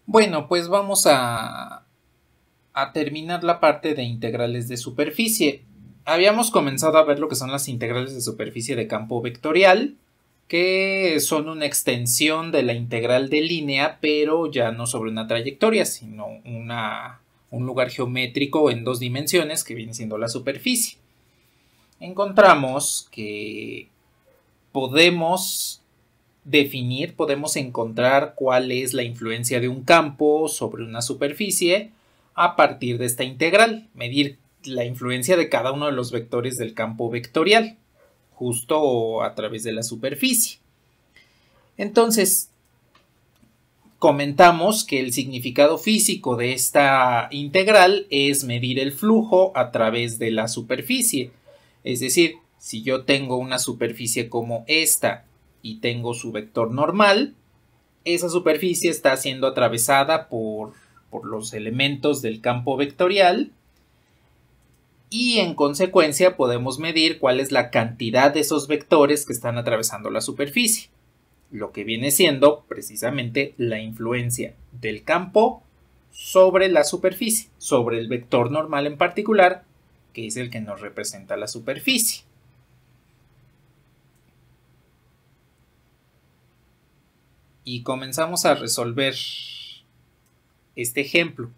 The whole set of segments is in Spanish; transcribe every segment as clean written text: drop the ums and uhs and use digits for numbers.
Bueno, pues vamos a terminar la parte de integrales de superficie. Habíamos comenzado a ver lo que son las integrales de superficie de campo vectorial, que son una extensión de la integral de línea, pero ya no sobre una trayectoria, sino un lugar geométrico en dos dimensiones que viene siendo la superficie. Encontramos que podemos podemos encontrar cuál es la influencia de un campo sobre una superficie a partir de esta integral, medir la influencia de cada uno de los vectores del campo vectorial, justo a través de la superficie. Entonces, comentamos que el significado físico de esta integral es medir el flujo a través de la superficie. Es decir, si yo tengo una superficie como esta y tengo su vector normal, esa superficie está siendo atravesada por los elementos del campo vectorial y en consecuencia podemos medir cuál es la cantidad de esos vectores que están atravesando la superficie, lo que viene siendo precisamente la influencia del campo sobre la superficie, sobre el vector normal en particular, que es el que nos representa la superficie. Y comenzamos a resolver este ejemplo.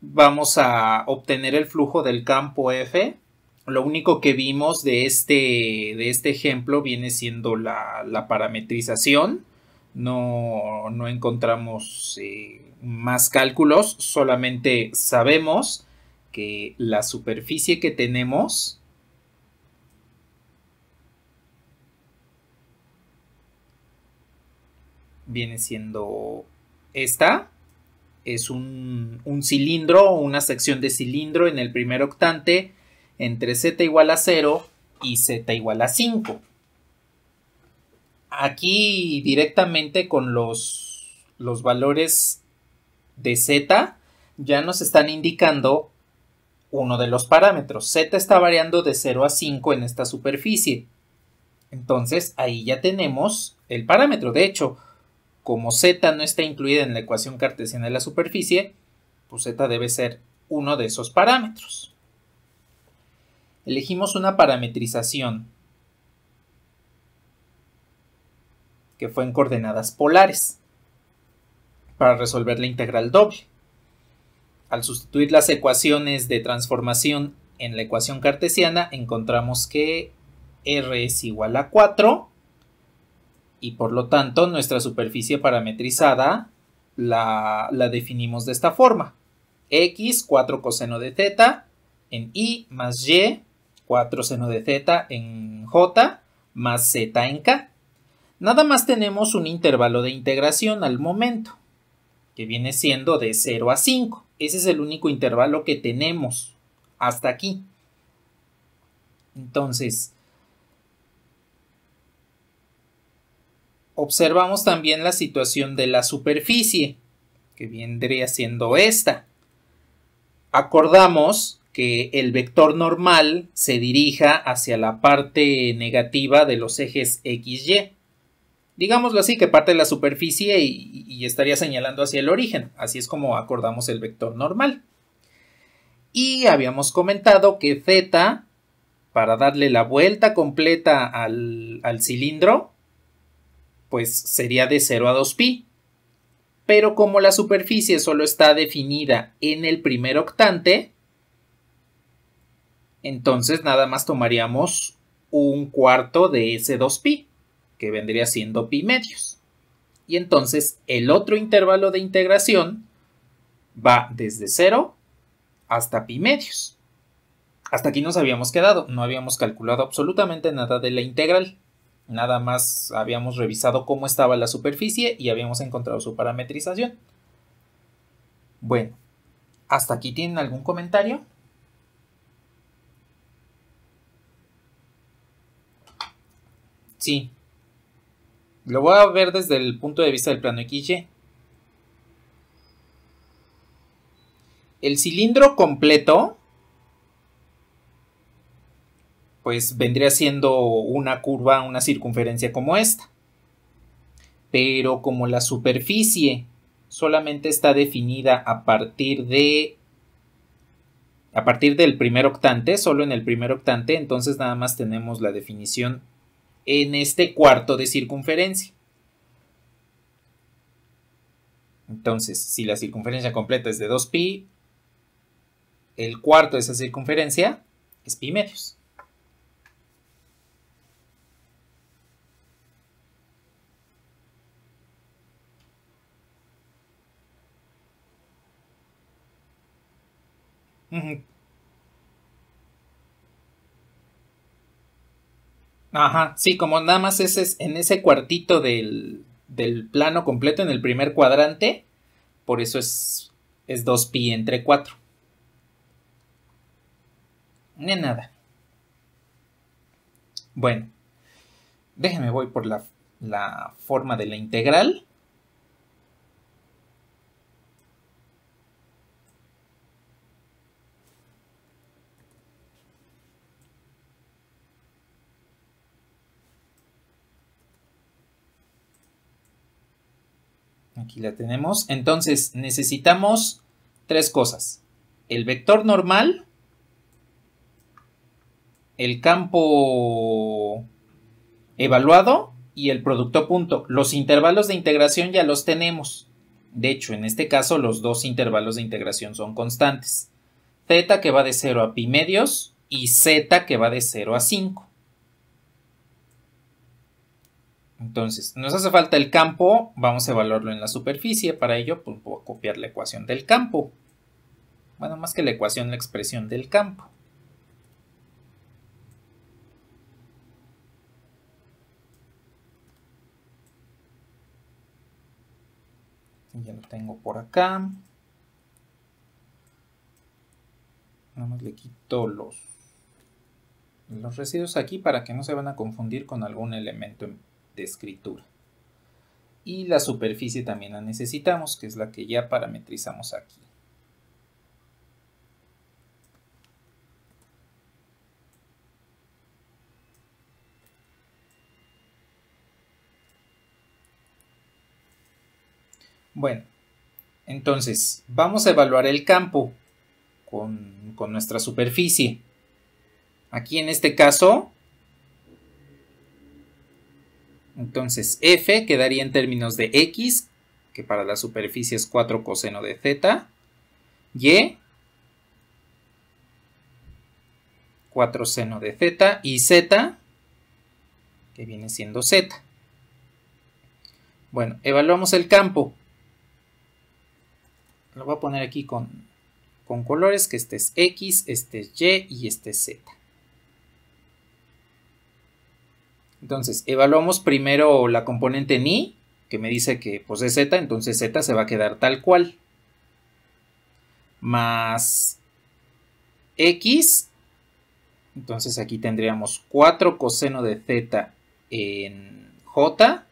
Vamos a obtener el flujo del campo F. Lo único que vimos de este ejemplo viene siendo la parametrización. No encontramos más cálculos, solamente sabemos que la superficie que tenemos viene siendo esta. Es un cilindro o una sección de cilindro en el primer octante entre z igual a 0 y z igual a 5. Aquí directamente con los valores de z ya nos están indicando uno de los parámetros. Z está variando de 0 a 5 en esta superficie. Entonces ahí ya tenemos el parámetro. De hecho, como z no está incluida en la ecuación cartesiana de la superficie, pues z debe ser uno de esos parámetros. Elegimos una parametrización que fue en coordenadas polares para resolver la integral doble. Al sustituir las ecuaciones de transformación en la ecuación cartesiana, encontramos que r es igual a 4 y por lo tanto nuestra superficie parametrizada la definimos de esta forma. X, 4 coseno de θ en Y más Y, 4 seno de θ en J más Z en K. Nada más tenemos un intervalo de integración al momento, que viene siendo de 0 a 5. Ese es el único intervalo que tenemos hasta aquí. Entonces, observamos también la situación de la superficie, que vendría siendo esta. Acordamos que el vector normal se dirija hacia la parte negativa de los ejes X, Y. Digámoslo así, que parte de la superficie y estaría señalando hacia el origen. Así es como acordamos el vector normal. Y habíamos comentado que z, para darle la vuelta completa al cilindro, pues sería de 0 a 2pi. Pero como la superficie solo está definida en el primer octante, entonces nada más tomaríamos un cuarto de ese 2pi, que vendría siendo pi medios. Y entonces el otro intervalo de integración va desde 0 hasta pi medios. Hasta aquí nos habíamos quedado, no habíamos calculado absolutamente nada de la integral. Nada más habíamos revisado cómo estaba la superficie y habíamos encontrado su parametrización. Bueno, ¿hasta aquí tienen algún comentario? Sí. Lo voy a ver desde el punto de vista del plano XY. El cilindro completo, pues vendría siendo una curva, una circunferencia como esta. Pero como la superficie solamente está definida a partir del primer octante, solo en el primer octante, entonces nada más tenemos la definición en este cuarto de circunferencia. Entonces, si la circunferencia completa es de 2pi, el cuarto de esa circunferencia es pi medios. Ajá, sí, como nada más en ese cuartito del plano completo, en el primer cuadrante, por eso es 2pi entre 4. Ni nada. Bueno, déjenme voy por la forma de la integral. Aquí la tenemos. Entonces necesitamos 3 cosas. El vector normal, el campo evaluado y el producto punto. Los intervalos de integración ya los tenemos. De hecho, en este caso los dos intervalos de integración son constantes. Θ que va de 0 a pi medios y z que va de 0 a 5. Entonces, nos hace falta el campo, vamos a evaluarlo en la superficie. Para ello, pues voy a copiar la ecuación del campo. Bueno, más que la ecuación, la expresión del campo. Ya lo tengo por acá. Nada más le quito los residuos aquí para que no se van a confundir con algún elemento de escritura. Y la superficie también la necesitamos, que es la que ya parametrizamos aquí. Bueno, entonces vamos a evaluar el campo con nuestra superficie. Aquí en este caso, entonces f quedaría en términos de x, que para la superficie es 4 coseno de z, y 4 seno de z, y z, que viene siendo z. Bueno, evaluamos el campo. Lo voy a poner aquí con colores, que este es x, este es y y este es z. Entonces, evaluamos primero la componente en y, que me dice que pues es z, entonces z se va a quedar tal cual. Más x, entonces aquí tendríamos 4 coseno de z en j,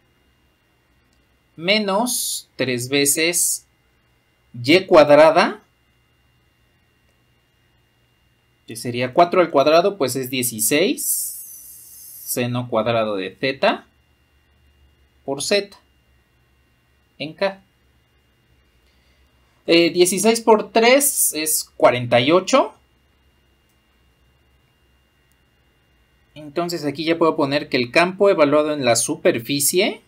menos 3 veces y cuadrada, que sería 4 al cuadrado, pues es 16 seno cuadrado de z por z en k. 16 por 3 es 48. Entonces aquí ya puedo poner que el campo evaluado en la superficie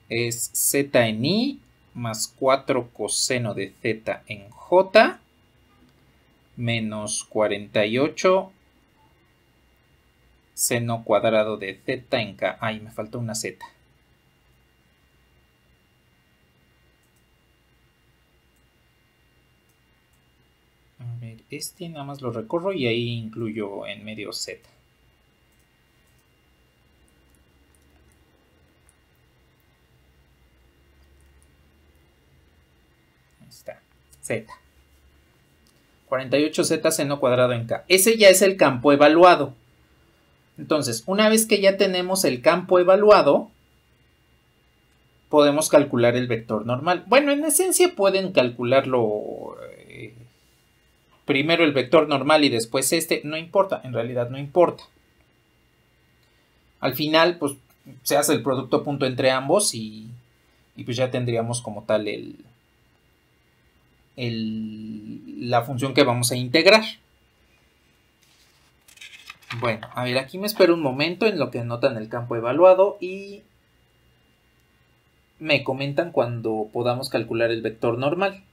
es z en i más 4 coseno de z en j menos 48 seno cuadrado de z en k. Ay, me faltó una z. A ver, este nada más lo recorro y ahí incluyo en medio z. Ahí está, z. 48z seno cuadrado en k. Ese ya es el campo evaluado. Entonces, una vez que ya tenemos el campo evaluado, podemos calcular el vector normal. Bueno, en esencia pueden calcularlo primero el vector normal y después este. No importa, en realidad no importa. Al final, pues, se hace el producto punto entre ambos y Y pues ya tendríamos como tal la función que vamos a integrar. Bueno, a ver, aquí me espero un momento en lo que anotan el campo evaluado y me comentan cuando podamos calcular el vector normal.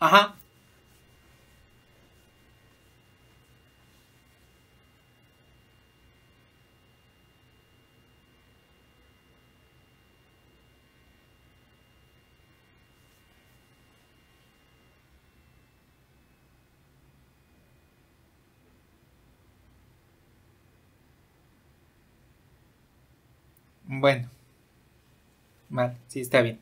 Ajá. Bueno, vale, sí está bien.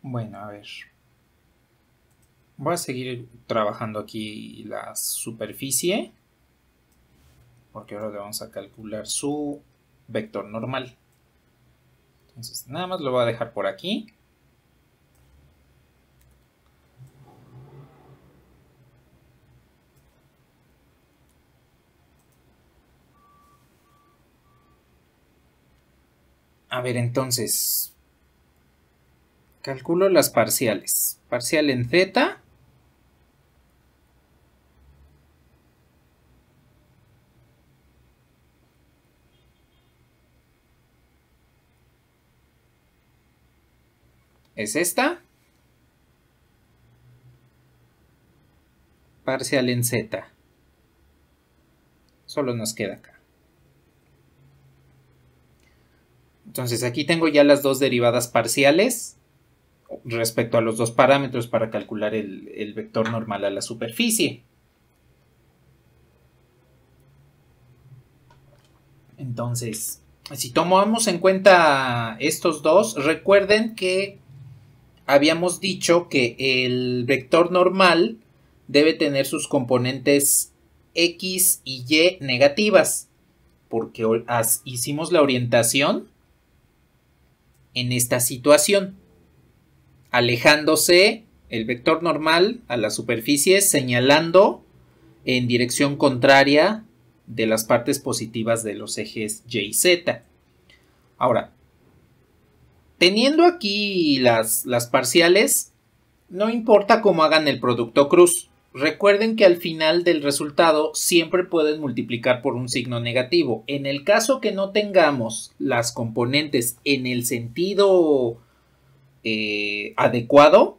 Bueno, a ver. Voy a seguir trabajando aquí la superficie, porque ahora le vamos a calcular su vector normal. Entonces, nada más lo voy a dejar por aquí. A ver, entonces, calculo las parciales. Parcial en z. Es esta. Parcial en z. Solo nos queda acá. Entonces aquí tengo ya las dos derivadas parciales respecto a los dos parámetros para calcular el vector normal a la superficie. Entonces, si tomamos en cuenta estos dos, recuerden que habíamos dicho que el vector normal debe tener sus componentes x y y negativas, porque hicimos la orientación en esta situación, alejándose el vector normal a la superficie, señalando en dirección contraria de las partes positivas de los ejes y y z. Ahora, teniendo aquí las parciales, no importa cómo hagan el producto cruz. Recuerden que al final del resultado siempre pueden multiplicar por un signo negativo. En el caso que no tengamos las componentes en el sentido adecuado,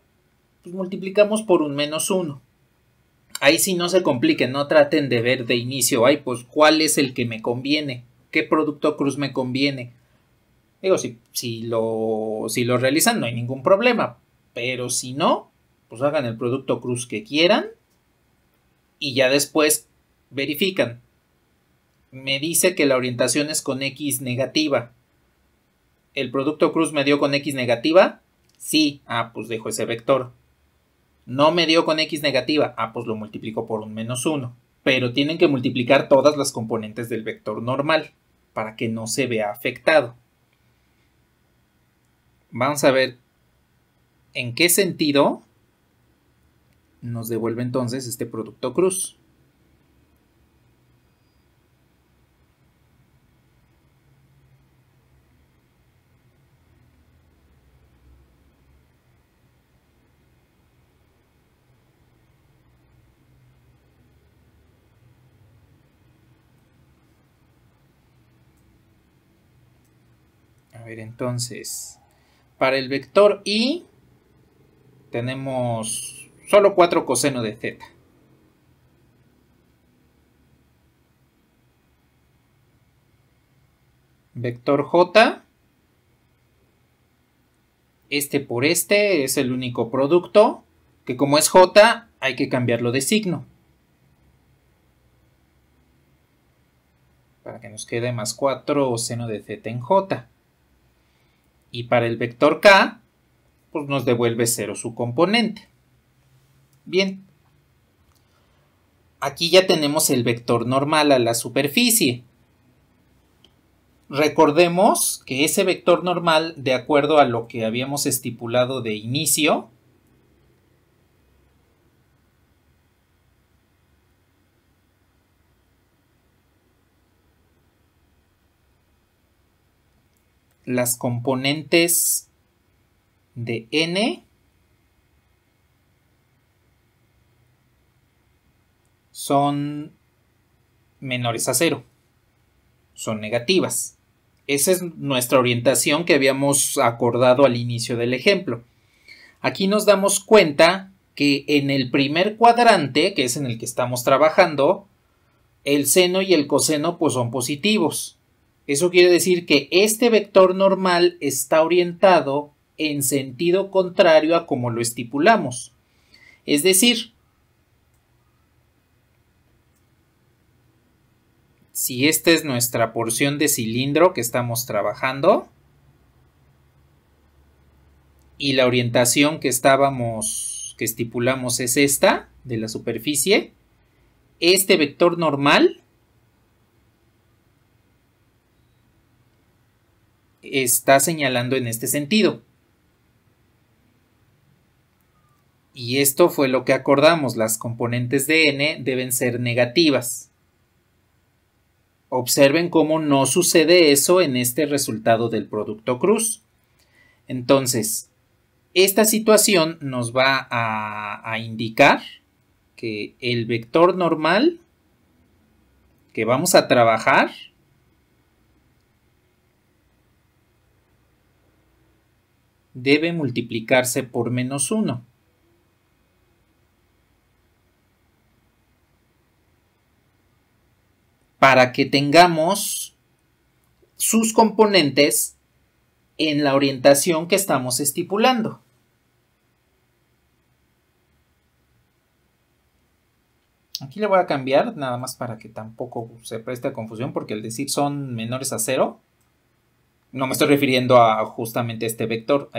pues multiplicamos por un -1. Ahí sí no se compliquen, no traten de ver de inicio, ay, pues cuál es el que me conviene, qué producto cruz me conviene. Digo, si lo realizan no hay ningún problema, pero si no, pues hagan el producto cruz que quieran y ya después verifican. Me dice que la orientación es con X negativa. ¿El producto cruz me dio con X negativa? Sí. Ah, pues dejo ese vector. No me dio con X negativa. Ah, pues lo multiplico por un -1. Pero tienen que multiplicar todas las componentes del vector normal para que no se vea afectado. Vamos a ver en qué sentido nos devuelve entonces este producto cruz. ver, entonces, para el vector y tenemos solo 4 coseno de z. Vector j, este por este es el único producto, que como es j, hay que cambiarlo de signo. Para que nos quede más 4 seno de z en j. Y para el vector k, pues nos devuelve 0 su componente. Bien. Aquí ya tenemos el vector normal a la superficie. Recordemos que ese vector normal, de acuerdo a lo que habíamos estipulado de inicio, las componentes de n son menores a 0, son negativas. Esa es nuestra orientación que habíamos acordado al inicio del ejemplo. Aquí nos damos cuenta que en el primer cuadrante, que es en el que estamos trabajando, el seno y el coseno pues son positivos. Eso quiere decir que este vector normal está orientado en sentido contrario a como lo estipulamos. Es decir, si esta es nuestra porción de cilindro que estamos trabajando y la orientación que estipulamos es esta de la superficie, este vector normal está señalando en este sentido. Y esto fue lo que acordamos, las componentes de n deben ser negativas. Observen cómo no sucede eso en este resultado del producto cruz. Entonces, esta situación nos va a indicar que el vector normal que vamos a trabajar debe multiplicarse por menos 1. Para que tengamos sus componentes en la orientación que estamos estipulando. Aquí le voy a cambiar, nada más para que tampoco se preste a confusión, porque al decir son menores a 0, no me estoy refiriendo a justamente este vector,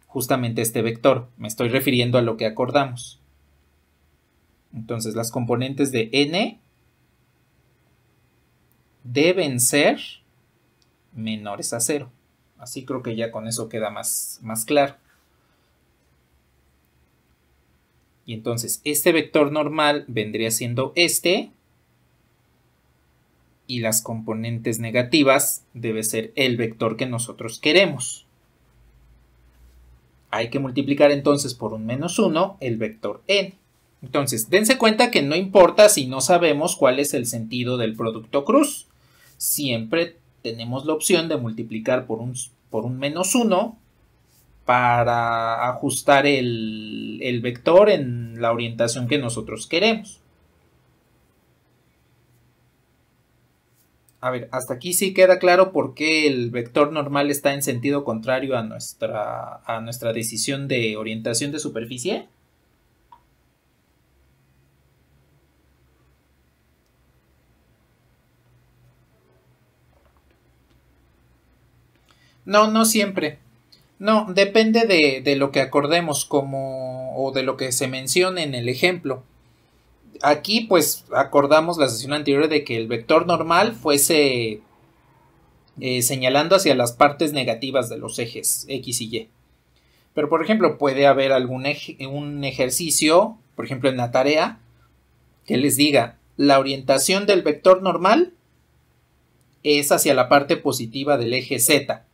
justamente este vector, me estoy refiriendo a lo que acordamos. Entonces las componentes de n deben ser menores a 0. Así creo que ya con eso queda más claro. Y entonces este vector normal vendría siendo este. Y las componentes negativas debe ser el vector que nosotros queremos. Hay que multiplicar entonces por un menos 1 el vector n. Entonces, dense cuenta que no importa si no sabemos cuál es el sentido del producto cruz. Siempre tenemos la opción de multiplicar por un menos 1 para ajustar el vector en la orientación que nosotros queremos. A ver, hasta aquí sí queda claro por qué el vector normal está en sentido contrario a nuestra decisión de orientación de superficie. No, no siempre. No, depende de lo que acordemos o de lo que se mencione en el ejemplo. Aquí pues acordamos la sesión anterior de que el vector normal fuese señalando hacia las partes negativas de los ejes X y Y. Pero por ejemplo puede haber un ejercicio, por ejemplo en la tarea, que les diga la orientación del vector normal es hacia la parte positiva del eje Z.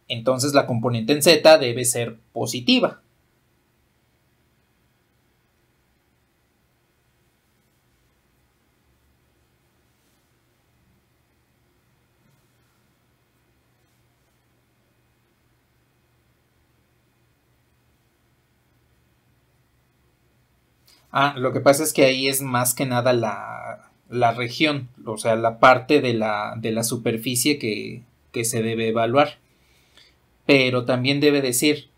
Entonces la componente en Z debe ser positiva. Lo que pasa es que ahí es más que nada la región, o sea, la parte de la superficie que se debe evaluar. Pero también debe decir,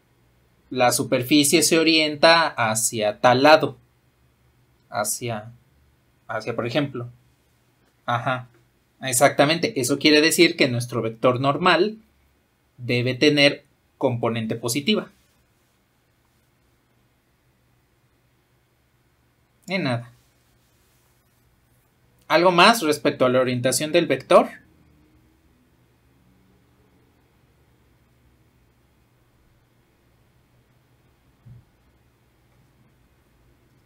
la superficie se orienta hacia tal lado, hacia, hacia por ejemplo. Ajá, exactamente. Eso quiere decir que nuestro vector normal debe tener componente positiva. En nada. ¿Algo más respecto a la orientación del vector?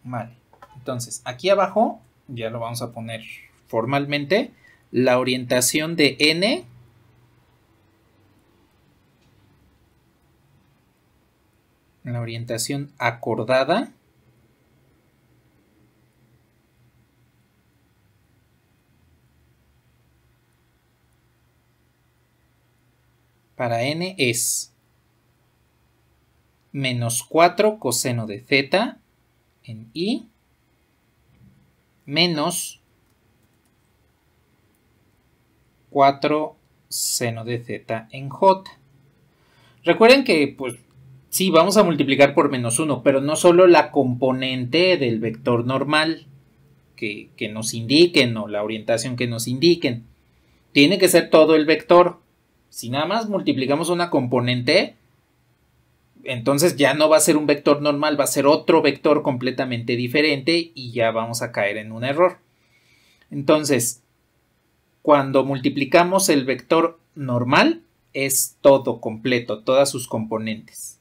Vale. Entonces, aquí abajo, ya lo vamos a poner formalmente, la orientación de n la orientación acordada para n es menos 4 coseno de z en i menos 4 seno de z en j. Recuerden que, pues, sí, vamos a multiplicar por menos 1, pero no solo la componente del vector normal que nos indiquen o la orientación que nos indiquen. Tiene que ser todo el vector. Si nada más multiplicamos una componente, entonces ya no va a ser un vector normal, va a ser otro vector completamente diferente y ya vamos a caer en un error. Entonces, cuando multiplicamos el vector normal, es todo completo, todas sus componentes.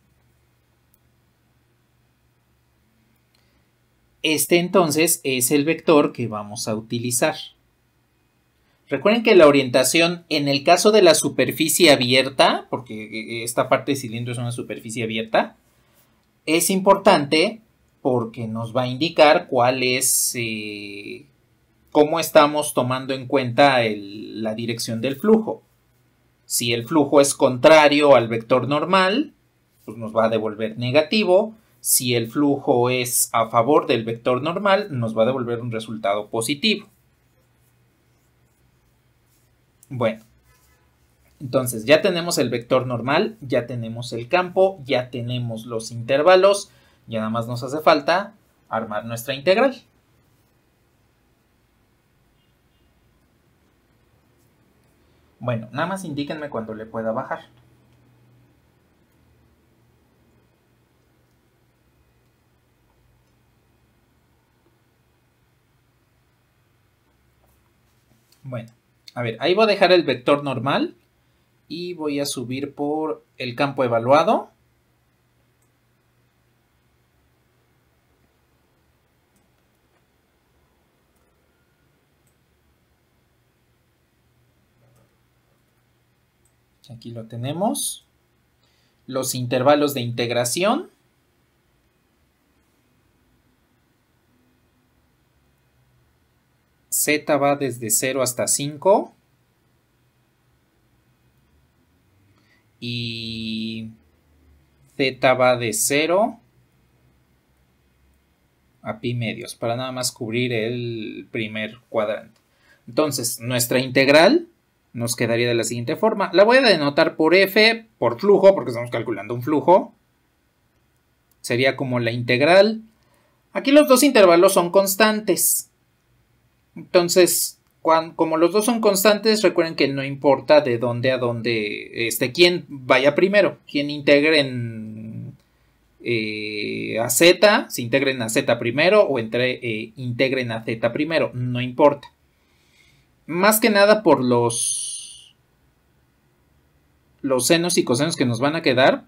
Este entonces es el vector que vamos a utilizar. Recuerden que la orientación en el caso de la superficie abierta, porque esta parte del cilindro es una superficie abierta, es importante porque nos va a indicar cuál es, cómo estamos tomando en cuenta la dirección del flujo. Si el flujo es contrario al vector normal, pues nos va a devolver negativo. Si el flujo es a favor del vector normal, nos va a devolver un resultado positivo. Bueno, entonces ya tenemos el vector normal, ya tenemos el campo, ya tenemos los intervalos, ya nada más nos hace falta armar nuestra integral. Bueno, nada más indíquenme cuando le pueda bajar. Bueno, a ver, ahí voy a dejar el vector normal y voy a subir por el campo evaluado. Aquí lo tenemos. Los intervalos de integración. Z va desde 0 hasta 5. Y Z va de 0 a pi medios, para nada más cubrir el primer cuadrante. Entonces, nuestra integral nos quedaría de la siguiente forma. La voy a denotar por f, por flujo, porque estamos calculando un flujo. Sería como la integral. Aquí los dos intervalos son constantes. Entonces, como los dos son constantes, recuerden que no importa de dónde a dónde, quién vaya primero, quién integren a z, si integren a z primero o integren a z primero, no importa. Más que nada por los senos y cosenos que nos van a quedar,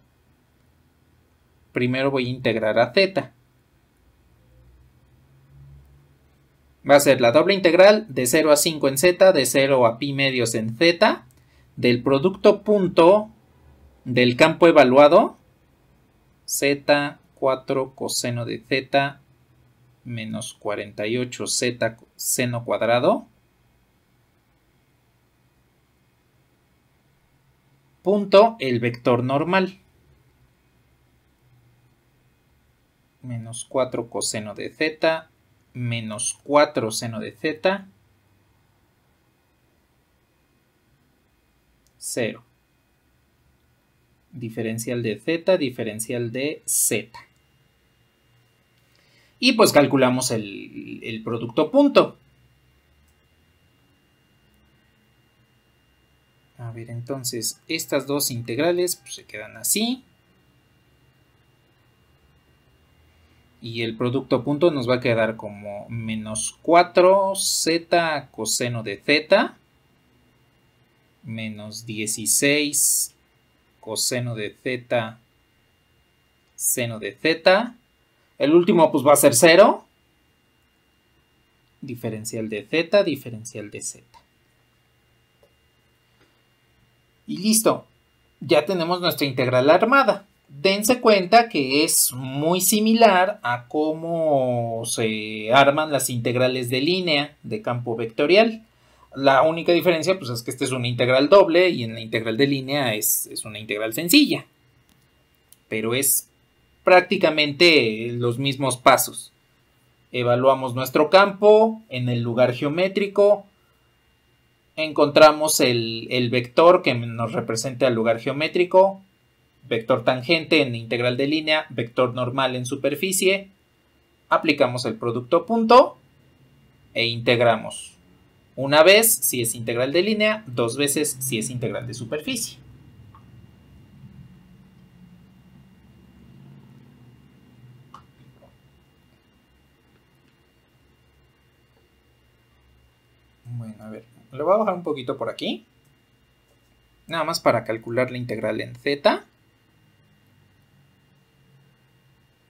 primero voy a integrar a z. Va a ser la doble integral de 0 a 5 en z, de 0 a pi medios en z, del producto punto del campo evaluado, z 4 coseno de z menos 48 z seno cuadrado, punto el vector normal. menos 4 coseno de z, menos 4 seno de z, 0. Diferencial de z, diferencial de z. Y pues calculamos el producto punto. A ver, entonces, estas dos integrales pues, se quedan así. Y el producto punto nos va a quedar como menos 4z coseno de z, menos 16 coseno de z, seno de z. El último pues va a ser 0. Diferencial de z, diferencial de z. Y listo. Ya tenemos nuestra integral armada. Dense cuenta que es muy similar a cómo se arman las integrales de línea de campo vectorial. La única diferencia pues, es que esta es una integral doble y en la integral de línea es una integral sencilla. Pero es prácticamente los mismos pasos. Evaluamos nuestro campo en el lugar geométrico. Encontramos el vector que nos representa el lugar geométrico. Vector tangente en integral de línea, vector normal en superficie. Aplicamos el producto punto e integramos. Una vez si es integral de línea, dos veces si es integral de superficie. Bueno, a ver, le voy a bajar un poquito por aquí. Nada más para calcular la integral en z.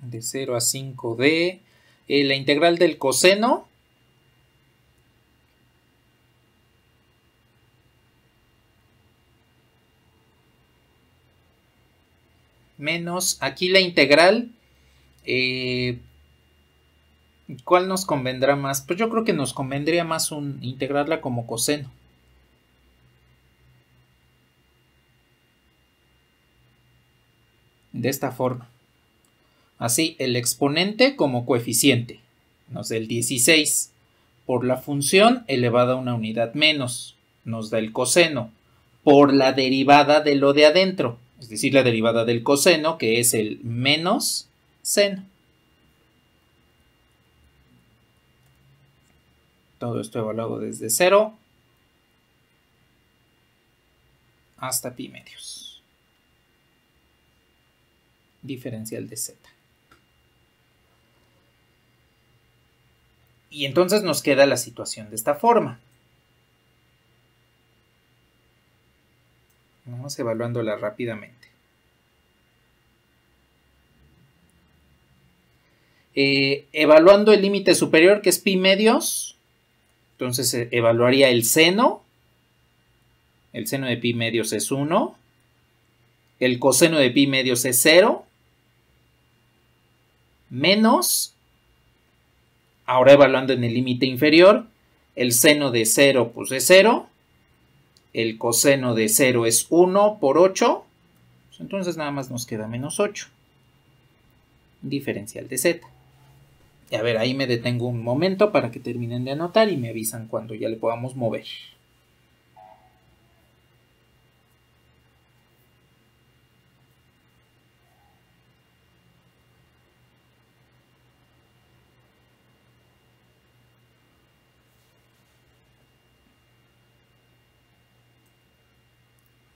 De 0 a 5d. La integral del coseno. Menos, aquí la integral. ¿Cuál nos convendrá más? Pues yo creo que nos convendría más integrarla como coseno. De esta forma. Así, el exponente como coeficiente. Nos da el 16. Por la función elevada a una unidad menos. Nos da el coseno. Por la derivada de lo de adentro. Es decir, la derivada del coseno, que es el menos seno. Todo esto evaluado desde 0 hasta pi medios. Diferencial de z. Y entonces nos queda la situación de esta forma. Vamos evaluándola rápidamente. Evaluando el límite superior, que es pi medios, entonces evaluaría el seno. El seno de pi medios es 1. El coseno de pi medios es 0. Menos, ahora evaluando en el límite inferior, el seno de 0 pues es 0. El coseno de 0 es 1 por 8. Entonces nada más nos queda menos 8. Diferencial de z. Y a ver, ahí me detengo un momento para que terminen de anotar y me avisan cuando ya le podamos mover.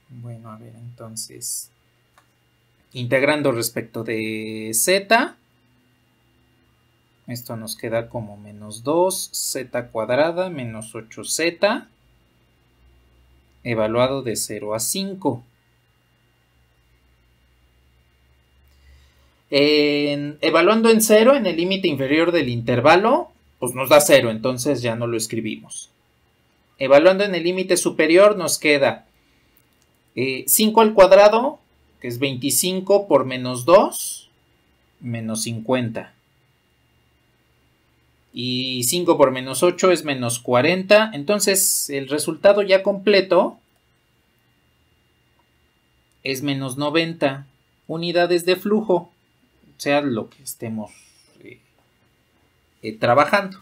Bueno, a ver, entonces, integrando respecto de z, esto nos queda como menos 2z cuadrada menos 8z, evaluado de 0 a 5. Evaluando en 0, en el límite inferior del intervalo, pues nos da 0, entonces ya no lo escribimos. Evaluando en el límite superior nos queda 5 al cuadrado, que es 25 por menos 2, menos 50. Y 5 por menos 8 es menos 40. Entonces el resultado ya completo es menos 90 unidades de flujo, sea lo que estemos trabajando.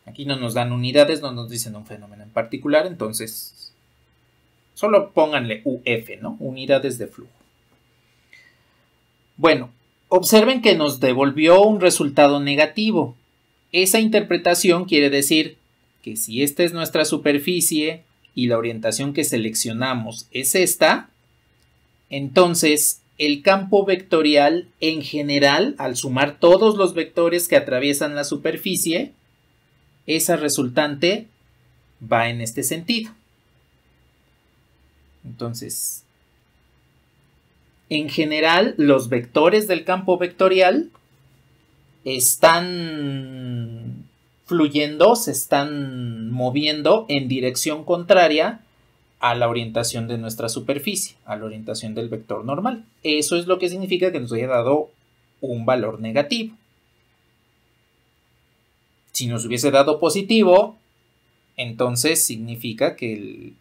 Aquí no nos dan unidades, no nos dicen un fenómeno en particular, entonces solo pónganle UF, ¿no? Unidades de flujo. Bueno, observen que nos devolvió un resultado negativo. Esa interpretación quiere decir que si esta es nuestra superficie y la orientación que seleccionamos es esta, entonces el campo vectorial en general, al sumar todos los vectores que atraviesan la superficie, esa resultante va en este sentido. Entonces, en general, los vectores del campo vectorial están fluyendo, se están moviendo en dirección contraria a la orientación de nuestra superficie, a la orientación del vector normal. Eso es lo que significa que nos haya dado un valor negativo. Si nos hubiese dado positivo, entonces significa que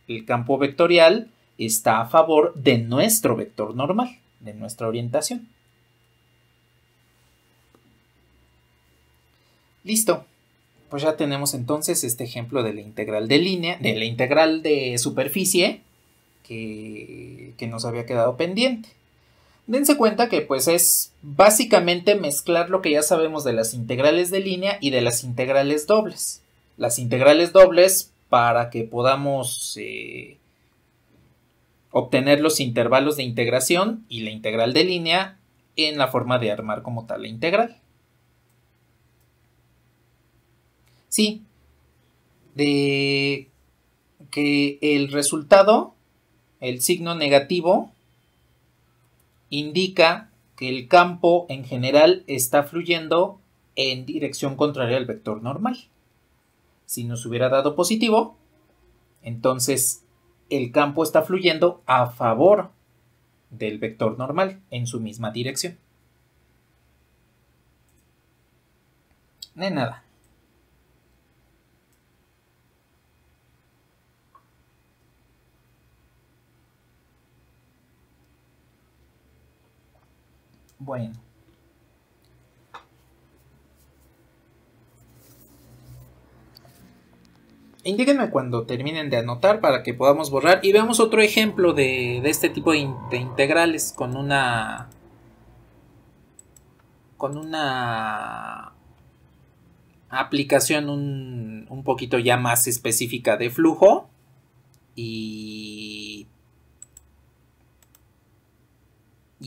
el campo vectorial está a favor de nuestro vector normal, de nuestra orientación. Listo. Pues ya tenemos entonces este ejemplo de la integral de línea, de la integral de superficie que nos había quedado pendiente. Dense cuenta que pues es básicamente mezclar lo que ya sabemos de las integrales de línea y de las integrales dobles. Las integrales dobles para que podamos obtener los intervalos de integración y la integral de línea en la forma de armar como tal la integral. Sí, de que el resultado, el signo negativo, indica que el campo en general está fluyendo en dirección contraria al vector normal. Si nos hubiera dado positivo, entonces el campo está fluyendo a favor del vector normal en su misma dirección. De nada. Bueno. Indíquenme cuando terminen de anotar para que podamos borrar y veamos otro ejemplo de este tipo de integrales con una aplicación un poquito ya más específica de flujo y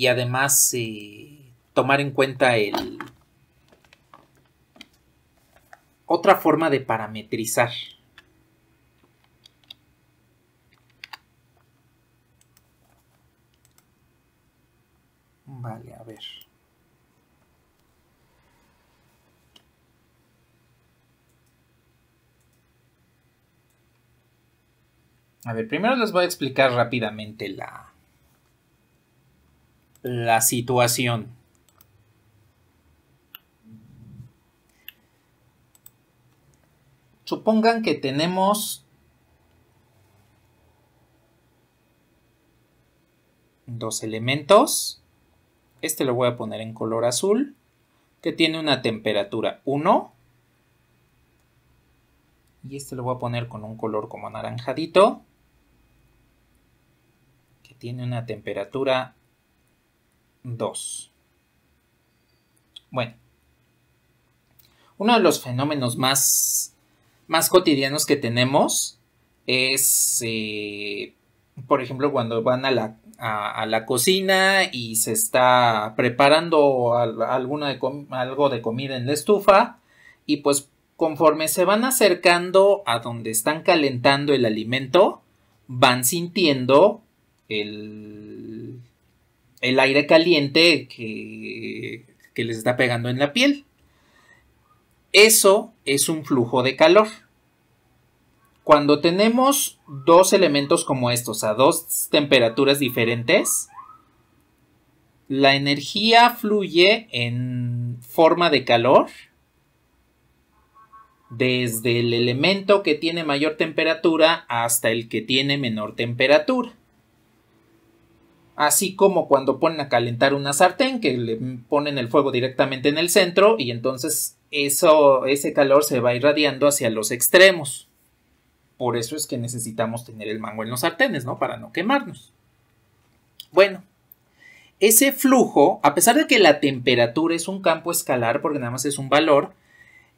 además tomar en cuenta otra forma de parametrizar. Vale, a ver. A ver, primero les voy a explicar rápidamente la situación. Supongan que tenemos dos elementos. Este lo voy a poner en color azul, que tiene una temperatura 1. Y este lo voy a poner con un color como anaranjadito, que tiene una temperatura 2. Bueno, uno de los fenómenos más cotidianos que tenemos es, por ejemplo, cuando van a la cocina y se está preparando algo de comida en la estufa y pues conforme se van acercando a donde están calentando el alimento, van sintiendo el aire caliente que les está pegando en la piel. Eso es un flujo de calor. Cuando tenemos dos elementos como estos a dos temperaturas diferentes, la energía fluye en forma de calor desde el elemento que tiene mayor temperatura hasta el que tiene menor temperatura. Así como cuando ponen a calentar una sartén, que le ponen el fuego directamente en el centro y entonces ese calor se va irradiando hacia los extremos. Por eso es que necesitamos tener el mango en los sartenes, ¿no? Para no quemarnos. Bueno, ese flujo, a pesar de que la temperatura es un campo escalar, porque nada más es un valor,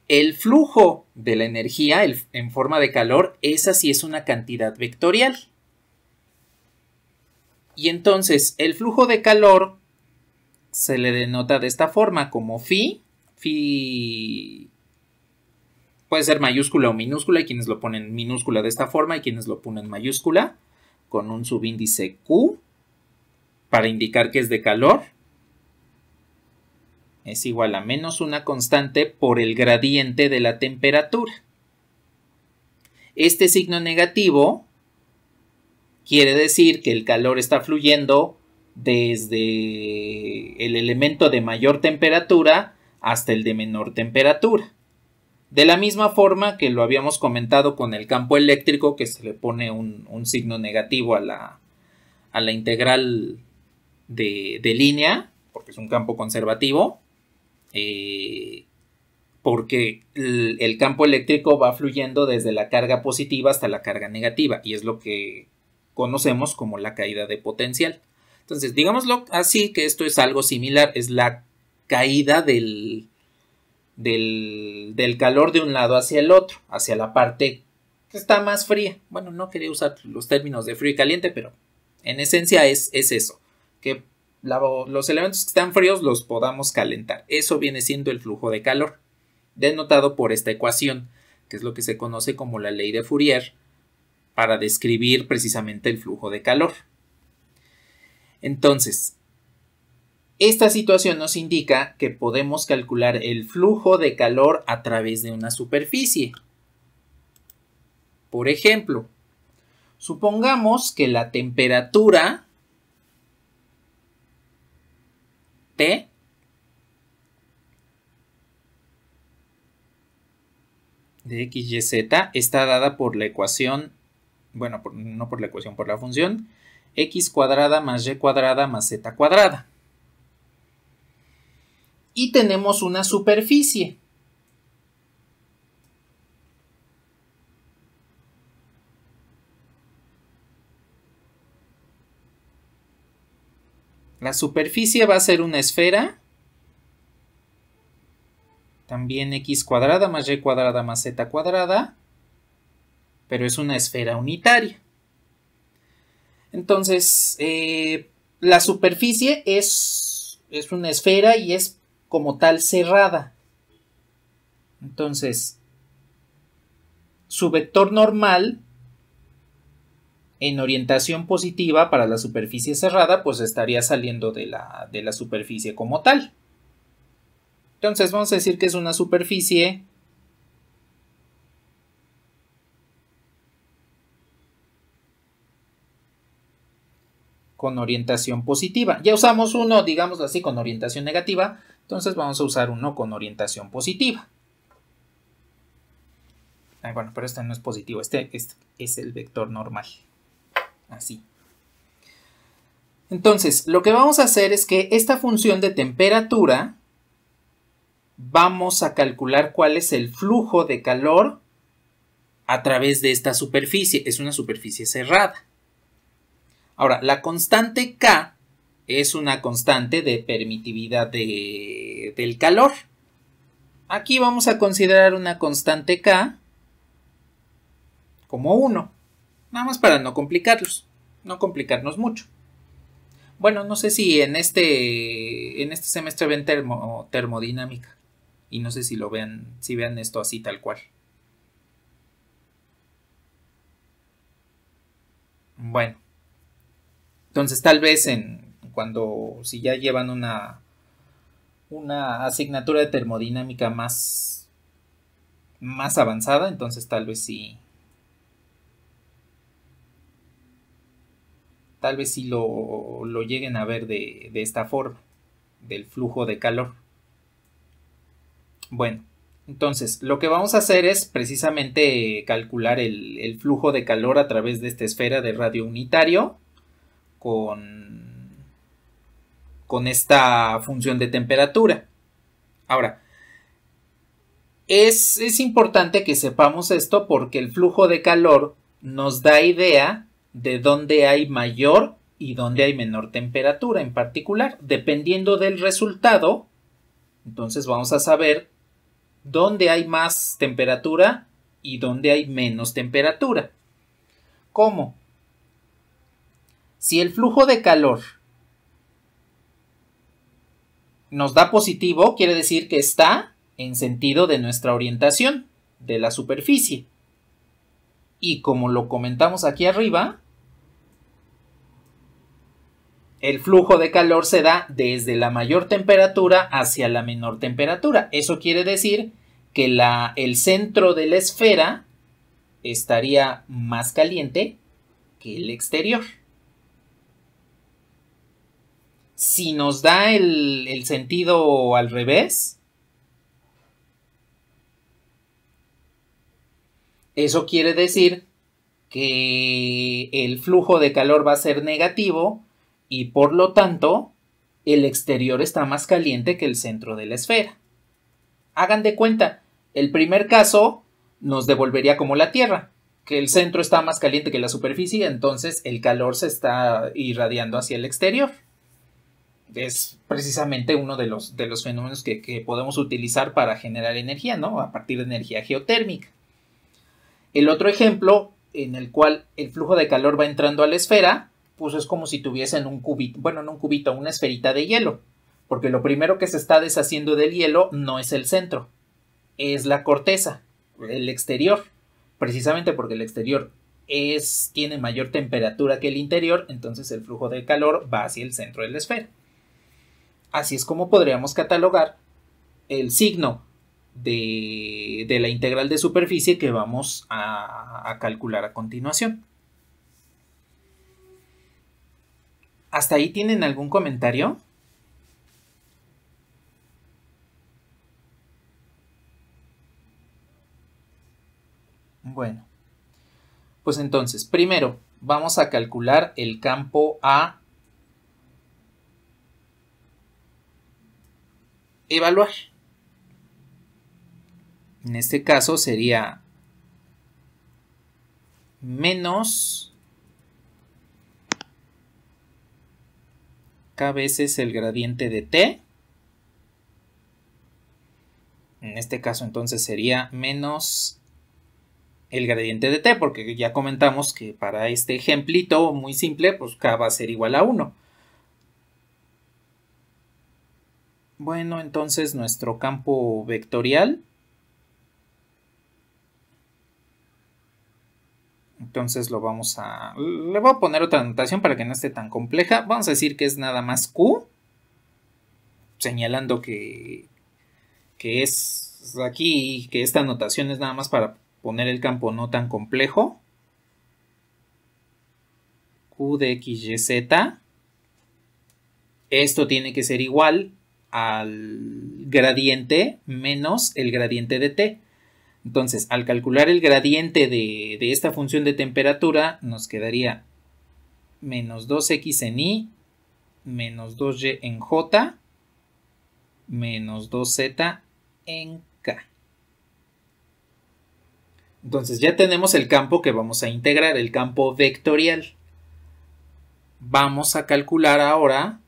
el flujo de la energía en forma de calor, esa sí es una cantidad vectorial. Y entonces el flujo de calor se le denota de esta forma como phi puede ser mayúscula o minúscula, hay quienes lo ponen minúscula de esta forma y quienes lo ponen mayúscula, con un subíndice Q, para indicar que es de calor. Es igual a menos una constante por el gradiente de la temperatura. Este signo negativo quiere decir que el calor está fluyendo desde el elemento de mayor temperatura hasta el de menor temperatura. De la misma forma que lo habíamos comentado con el campo eléctrico, que se le pone un signo negativo a la integral de línea, porque es un campo conservativo, porque el campo eléctrico va fluyendo desde la carga positiva hasta la carga negativa, y es lo que conocemos como la caída de potencial. Entonces, digámoslo así, que esto es algo similar, es la caída del calor de un lado hacia el otro, hacia la parte que está más fría. Bueno, no quería usar los términos de frío y caliente, pero en esencia es eso, que los elementos que están fríos los podamos calentar. Eso viene siendo el flujo de calor, denotado por esta ecuación, que es lo que se conoce como la ley de Fourier, para describir precisamente el flujo de calor. Entonces, esta situación nos indica que podemos calcular el flujo de calor a través de una superficie. Por ejemplo, supongamos que la temperatura T de x, y, z está dada por la ecuación, bueno, no por la ecuación, por la función x cuadrada más y cuadrada más z cuadrada. Y tenemos una superficie. La superficie va a ser una esfera, también x cuadrada más y cuadrada más z cuadrada, pero es una esfera unitaria. Entonces, la superficie es una esfera y es como tal cerrada. Entonces, su vector normal en orientación positiva para la superficie cerrada, pues estaría saliendo de la superficie como tal. Entonces vamos a decir que es una superficie con orientación positiva. Ya usamos uno, digámoslo así, con orientación negativa, entonces vamos a usar uno con orientación positiva. Bueno, pero este no es positivo, este es el vector normal. Así. Entonces, lo que vamos a hacer es que esta función de temperatura, vamos a calcular cuál es el flujo de calor a través de esta superficie. Es una superficie cerrada. Ahora, la constante K es una constante de permitividad del calor. Aquí vamos a considerar una constante K como 1. Nada más para no complicarnos mucho. Bueno, no sé si en este semestre ven termodinámica. Y no sé si vean esto así tal cual. Bueno. Entonces tal vez si ya llevan una asignatura de termodinámica más avanzada, entonces tal vez sí lo lleguen a ver de esta forma, del flujo de calor. Bueno, entonces lo que vamos a hacer es precisamente calcular el flujo de calor a través de esta esfera de radio unitario con esta función de temperatura. Ahora, Es importante que sepamos esto porque el flujo de calor nos da idea de dónde hay mayor y dónde hay menor temperatura en particular. Dependiendo del resultado, entonces vamos a saber dónde hay más temperatura y dónde hay menos temperatura. ¿Cómo? Si el flujo de calor nos da positivo, quiere decir que está en sentido de nuestra orientación de la superficie. Y como lo comentamos aquí arriba, el flujo de calor se da desde la mayor temperatura hacia la menor temperatura. Eso quiere decir que el centro de la esfera estaría más caliente que el exterior. Si nos da el sentido al revés, eso quiere decir que el flujo de calor va a ser negativo y por lo tanto el exterior está más caliente que el centro de la esfera. Hagan de cuenta, el primer caso nos devolvería como la Tierra, que el centro está más caliente que la superficie, entonces el calor se está irradiando hacia el exterior. Es precisamente uno de los fenómenos que podemos utilizar para generar energía, ¿no? A partir de energía geotérmica. El otro ejemplo en el cual el flujo de calor va entrando a la esfera, pues es como si tuviesen un cubito, bueno, no un cubito, una esferita de hielo, porque lo primero que se está deshaciendo del hielo no es el centro, es la corteza, el exterior, precisamente porque el exterior tiene mayor temperatura que el interior, entonces el flujo de calor va hacia el centro de la esfera. Así es como podríamos catalogar el signo de la integral de superficie que vamos a calcular a continuación. ¿Hasta ahí tienen algún comentario? Bueno, pues entonces, primero vamos a calcular el campo a evaluar. En este caso sería menos k veces el gradiente de t. En este caso entonces sería menos el gradiente de t, porque ya comentamos que para este ejemplito muy simple, pues k va a ser igual a 1. Bueno, entonces nuestro campo vectorial, entonces le voy a poner otra notación para que no esté tan compleja. Vamos a decir que es nada más Q, señalando que es aquí, que esta notación es nada más para poner el campo no tan complejo. Q de X, Y, Z. Esto tiene que ser igual al gradiente menos el gradiente de t. Entonces, al calcular el gradiente de esta función de temperatura, nos quedaría menos 2x en y, menos 2y en j, menos 2z en k. Entonces, ya tenemos el campo que vamos a integrar, el campo vectorial. Vamos a calcular ahora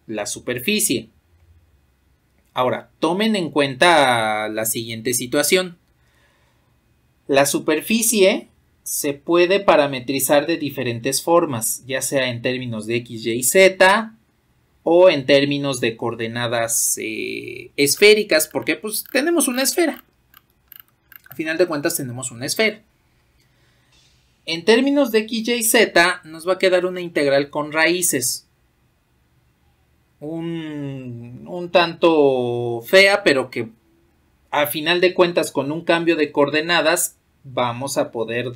la superficie. Ahora, tomen en cuenta la siguiente situación. La superficie se puede parametrizar de diferentes formas, ya sea en términos de x, y, z o en términos de coordenadas esféricas, porque pues tenemos una esfera. A final de cuentas tenemos una esfera. En términos de x, y, z nos va a quedar una integral con raíces. Un tanto fea, pero que a final de cuentas con un cambio de coordenadas vamos a poder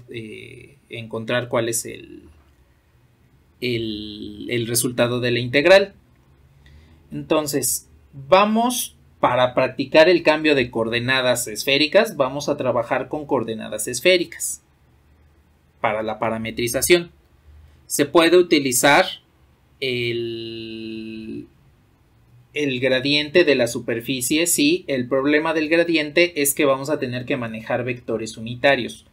encontrar cuál es el resultado de la integral. Entonces para practicar el cambio de coordenadas esféricas, vamos a trabajar con coordenadas esféricas para la parametrización. Se puede utilizar el gradiente de la superficie, sí. El problema del gradiente es que vamos a tener que manejar vectores unitarios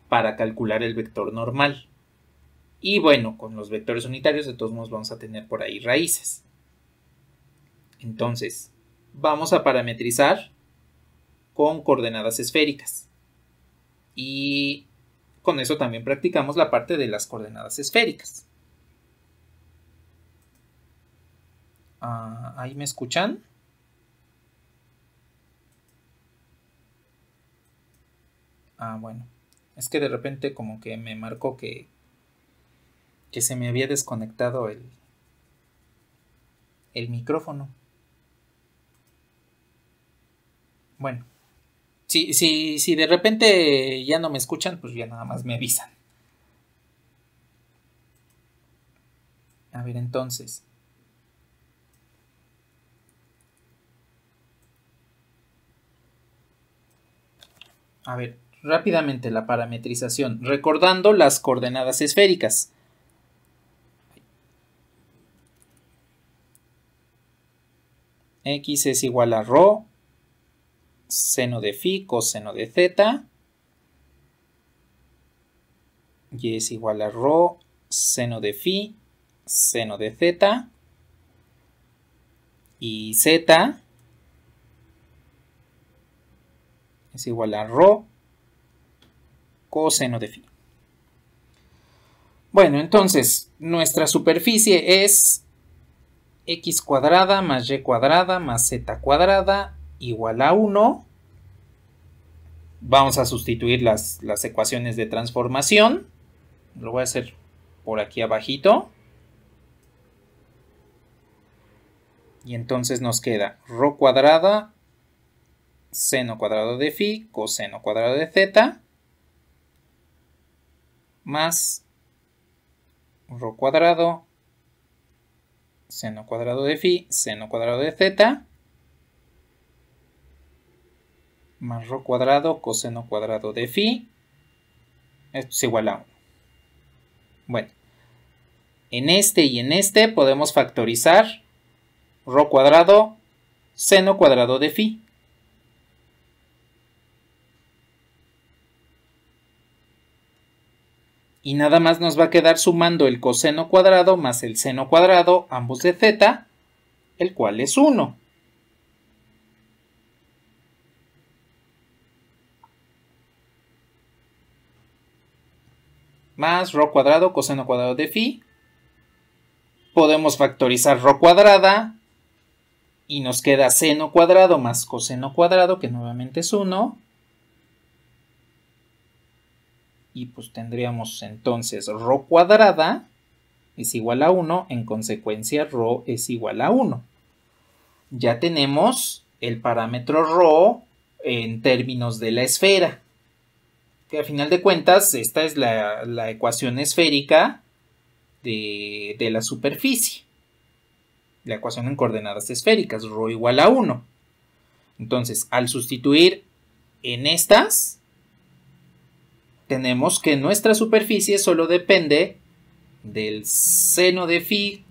para calcular el vector normal. Y bueno, con los vectores unitarios de todos modos vamos a tener por ahí raíces. Entonces, vamos a parametrizar con coordenadas esféricas. Y con eso también practicamos la parte de las coordenadas esféricas. ¿Ahí me escuchan? Bueno. Es que de repente como que me marcó que se me había desconectado el micrófono. Bueno. Si de repente ya no me escuchan, pues ya nada más me avisan. A ver, entonces. A ver, rápidamente la parametrización, recordando las coordenadas esféricas. X es igual a ρ, seno de phi, coseno de θ. Y es igual a ρ, seno de phi, seno de θ. Y z es igual a ρ, coseno de phi. Bueno, entonces, nuestra superficie es x cuadrada más y cuadrada más z cuadrada igual a 1. Vamos a sustituir las ecuaciones de transformación. Lo voy a hacer por aquí abajito. Y entonces nos queda ρ cuadrada, seno cuadrado de phi, coseno cuadrado de z, más ρ cuadrado, seno cuadrado de phi, seno cuadrado de z, más ρ cuadrado, coseno cuadrado de phi. Esto es igual a 1. Bueno, en este y en este podemos factorizar ρ cuadrado, seno cuadrado de phi. Y nada más nos va a quedar sumando el coseno cuadrado más el seno cuadrado, ambos de z, el cual es 1. Más ρ cuadrado, coseno cuadrado de phi. Podemos factorizar ρ cuadrada y nos queda seno cuadrado más coseno cuadrado, que nuevamente es 1. Y pues tendríamos entonces ρ cuadrada es igual a 1, en consecuencia ρ es igual a 1. Ya tenemos el parámetro ρ en términos de la esfera, que a final de cuentas esta es la ecuación esférica de la superficie. La ecuación en coordenadas esféricas, ρ igual a 1. Entonces, al sustituir en estas, tenemos que nuestra superficie solo depende del seno de phi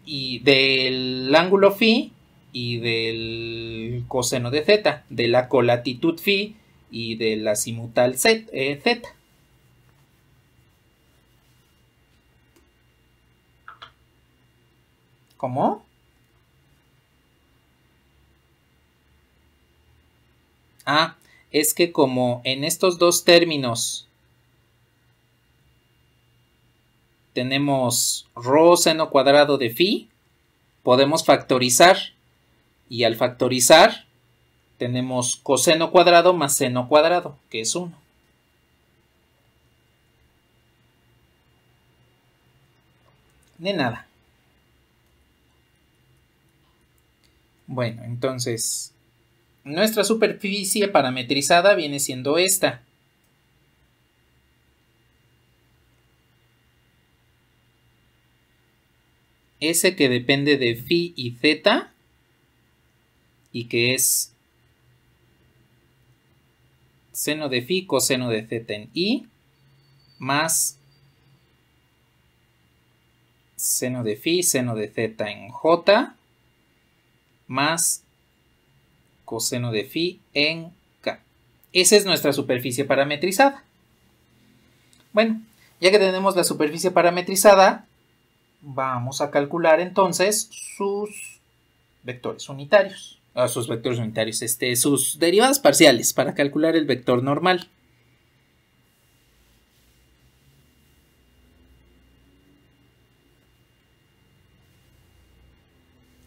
y del ángulo phi y del coseno de z, de la colatitud phi y del azimutal z. ¿Cómo? Es que como en estos dos términos tenemos ρ seno cuadrado de phi, podemos factorizar, y al factorizar tenemos coseno cuadrado más seno cuadrado, que es 1. De nada. Bueno, entonces nuestra superficie parametrizada viene siendo esta. S que depende de phi y z y que es seno de phi coseno de z en i más seno de phi seno de z en j más coseno de phi en K. Esa es nuestra superficie parametrizada. Bueno, ya que tenemos la superficie parametrizada, vamos a calcular entonces sus vectores unitarios. Sus vectores unitarios, sus derivadas parciales para calcular el vector normal.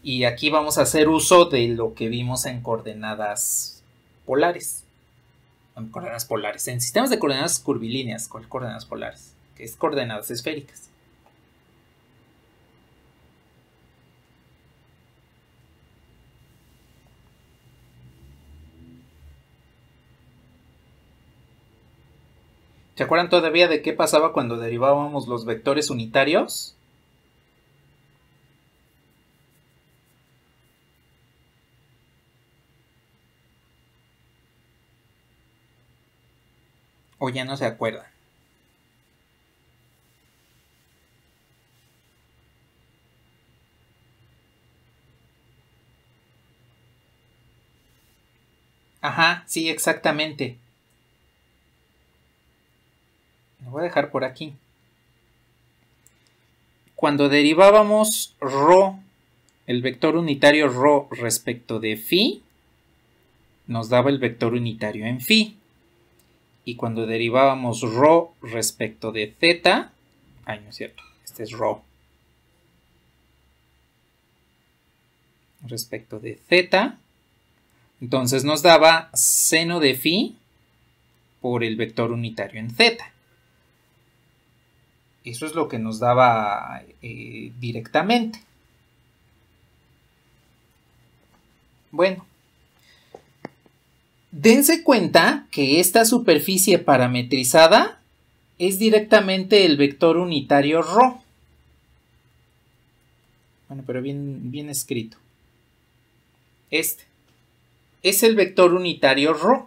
Y aquí vamos a hacer uso de lo que vimos en coordenadas polares. En coordenadas polares. En sistemas de coordenadas curvilíneas, con coordenadas polares, que es coordenadas esféricas. ¿Se acuerdan todavía de qué pasaba cuando derivábamos los vectores unitarios? ¿O ya no se acuerdan? Ajá, sí, exactamente. Lo voy a dejar por aquí. Cuando derivábamos ρ, el vector unitario ρ respecto de phi, nos daba el vector unitario en phi. Y cuando derivábamos ρ respecto de θ, ay, no es cierto, este es ρ respecto de θ, entonces nos daba seno de phi por el vector unitario en θ. Eso es lo que nos daba directamente. Bueno, dense cuenta que esta superficie parametrizada es directamente el vector unitario ρ. Bueno, pero bien escrito. Este es el vector unitario ρ.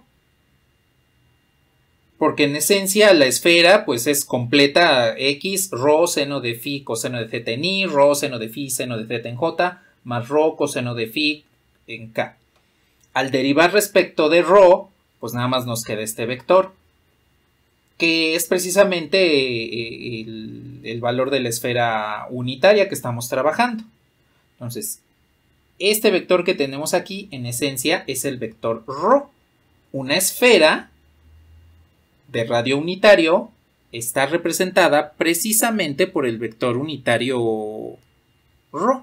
Porque en esencia la esfera pues es completa x, ρ, seno de phi, coseno de z en i, ρ, seno de phi, seno de z en j, más ρ, coseno de phi en k. Al derivar respecto de ρ, pues nada más nos queda este vector, que es precisamente el valor de la esfera unitaria que estamos trabajando. Entonces, este vector que tenemos aquí, en esencia, es el vector ρ. Una esfera de radio unitario está representada precisamente por el vector unitario ρ.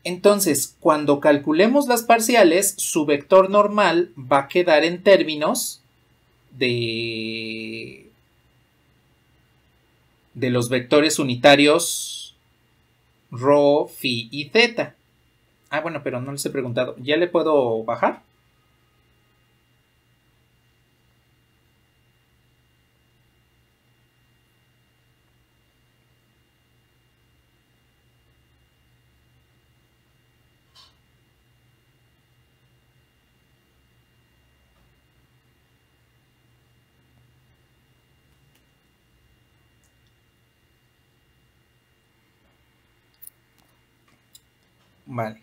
Entonces, cuando calculemos las parciales, su vector normal va a quedar en términos de los vectores unitarios ρ, phi y θ. Ah, bueno, pero no les he preguntado. ¿Ya le puedo bajar? Vale.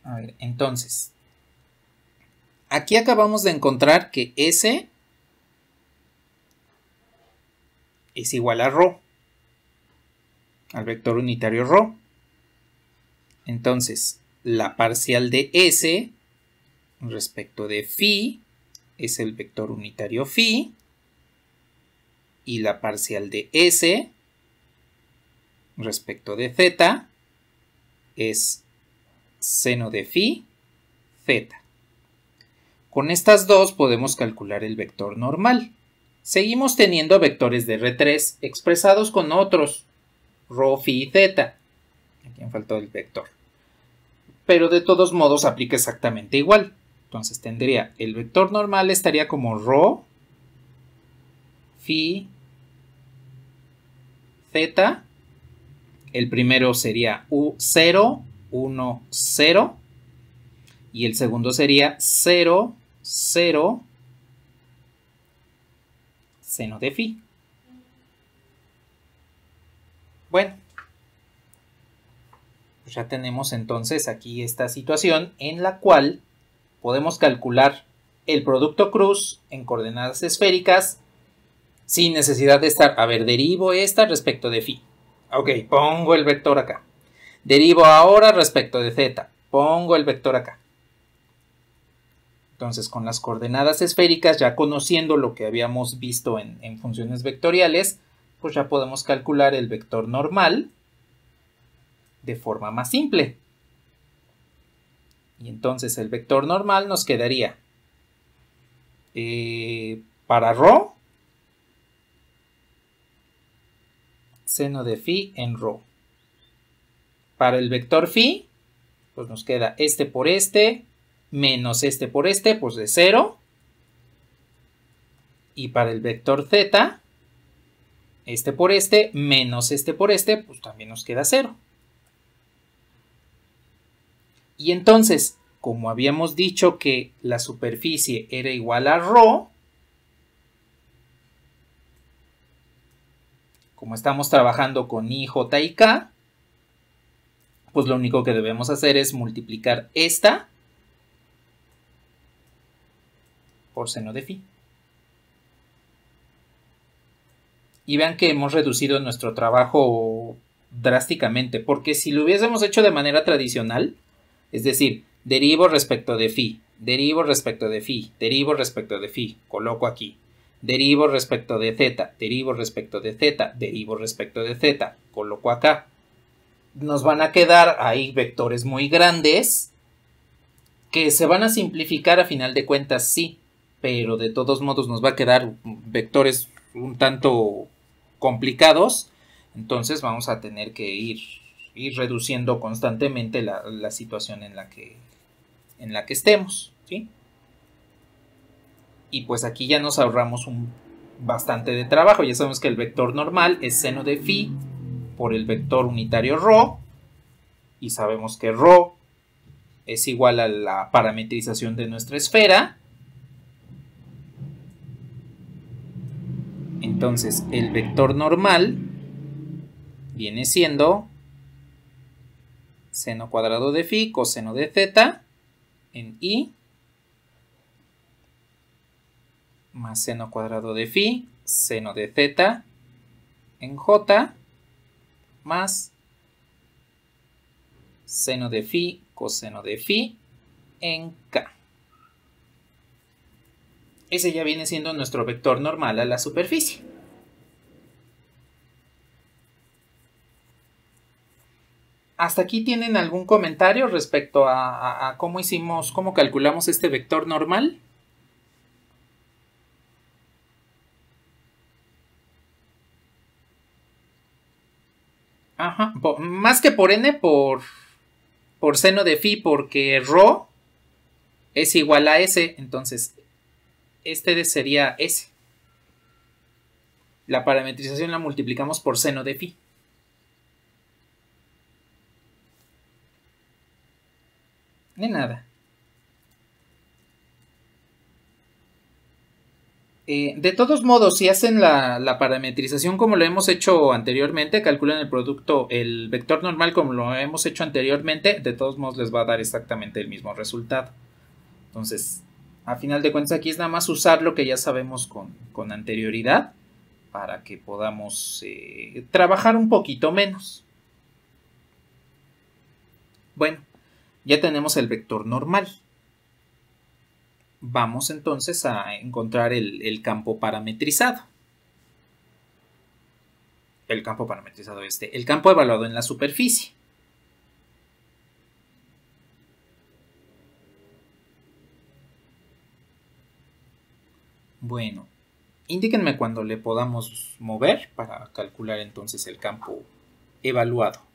A ver, entonces, aquí acabamos de encontrar que S es igual a ρ, al vector unitario ρ. Entonces, la parcial de S respecto de phi es el vector unitario phi, y la parcial de S respecto de θ es seno de phi θ. Con estas dos podemos calcular el vector normal. Seguimos teniendo vectores de R3 expresados con otros ρ, phi y θ. Aquí me faltó el vector. Pero de todos modos aplica exactamente igual. Entonces tendría el vector normal estaría como ρ, phi, θ. El primero sería U0, 1, 0. Y el segundo sería 0, 0, seno de phi. Bueno, pues ya tenemos entonces aquí esta situación en la cual podemos calcular el producto cruz en coordenadas esféricas sin necesidad de estar, a ver, derivo esta respecto de phi. Ok, pongo el vector acá. Derivo ahora respecto de z. Pongo el vector acá. Entonces, con las coordenadas esféricas, ya conociendo lo que habíamos visto en funciones vectoriales, pues ya podemos calcular el vector normal de forma más simple. Y entonces el vector normal nos quedaría para ρ, seno de phi en ρ. Para el vector phi, pues nos queda este por este, menos este por este, pues de 0. Y para el vector z, este por este, menos este por este, pues también nos queda 0. Y entonces, como habíamos dicho que la superficie era igual a ρ, como estamos trabajando con I, J y K, pues lo único que debemos hacer es multiplicar esta por seno de phi. Y vean que hemos reducido nuestro trabajo drásticamente, porque si lo hubiésemos hecho de manera tradicional, es decir, derivo respecto de phi, derivo respecto de phi, derivo respecto de phi, coloco aquí, derivo respecto de z, derivo respecto de z, derivo respecto de z, coloco acá. Nos van a quedar ahí vectores muy grandes que se van a simplificar a final de cuentas, sí, pero de todos modos nos va a quedar vectores un tanto complicados, entonces vamos a tener que ir reduciendo constantemente la situación en la que estemos, ¿sí? Y pues aquí ya nos ahorramos bastante de trabajo. Ya sabemos que el vector normal es seno de phi por el vector unitario ρ, y sabemos que ρ es igual a la parametrización de nuestra esfera. Entonces el vector normal viene siendo seno cuadrado de phi coseno de z en I más seno cuadrado de phi seno de z en J más seno de phi coseno de phi en K. Ese ya viene siendo nuestro vector normal a la superficie. ¿Hasta aquí tienen algún comentario respecto a cómo calculamos este vector normal? Ajá, más que por n, por seno de phi, porque ρ es igual a s, entonces este sería s. La parametrización la multiplicamos por seno de phi. De nada. De todos modos, si hacen la parametrización como lo hemos hecho anteriormente, calculan el producto, el vector normal como lo hemos hecho anteriormente, de todos modos les va a dar exactamente el mismo resultado. Entonces, a final de cuentas, aquí es nada más usar lo que ya sabemos con anterioridad para que podamos trabajar un poquito menos. Bueno, ya tenemos el vector normal. Vamos entonces a encontrar el campo parametrizado. El campo parametrizado el campo evaluado en la superficie. Bueno, indíquenme cuando le podamos mover para calcular entonces el campo evaluado.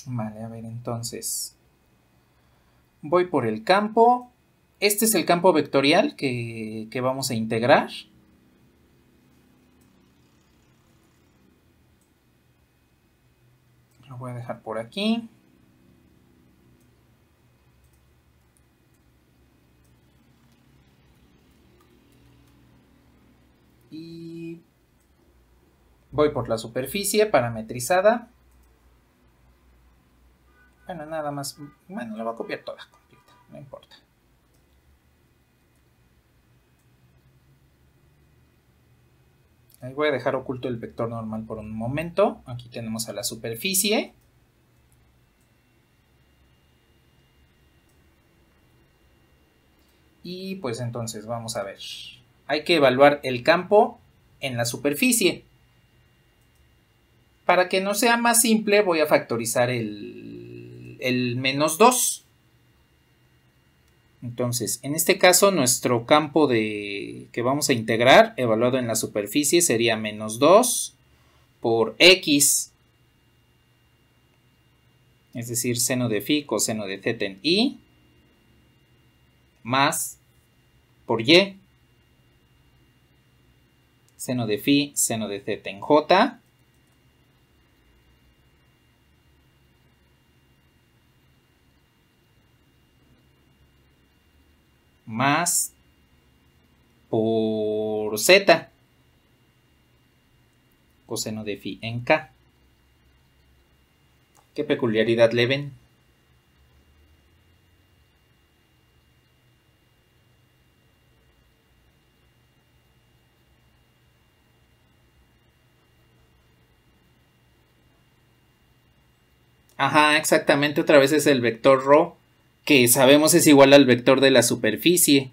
Vale, a ver, entonces voy por el campo. Este es el campo vectorial que vamos a integrar. Lo voy a dejar por aquí. Y voy por la superficie parametrizada. Bueno, nada más. Bueno, la voy a copiar toda completa, no importa. Ahí voy a dejar oculto el vector normal por un momento. Aquí tenemos a la superficie. Y pues entonces vamos a ver. Hay que evaluar el campo en la superficie. Para que no sea más simple, voy a factorizar el menos 2. Entonces, en este caso, nuestro campo que vamos a integrar, evaluado en la superficie, sería menos 2 por x. Es decir, seno de phi coseno de θ en i, más por y, seno de phi seno de θ en j, más por z, coseno de phi en k. ¿Qué peculiaridad le ven? Ajá, exactamente, otra vez es el vector ρ, que sabemos es igual al vector de la superficie.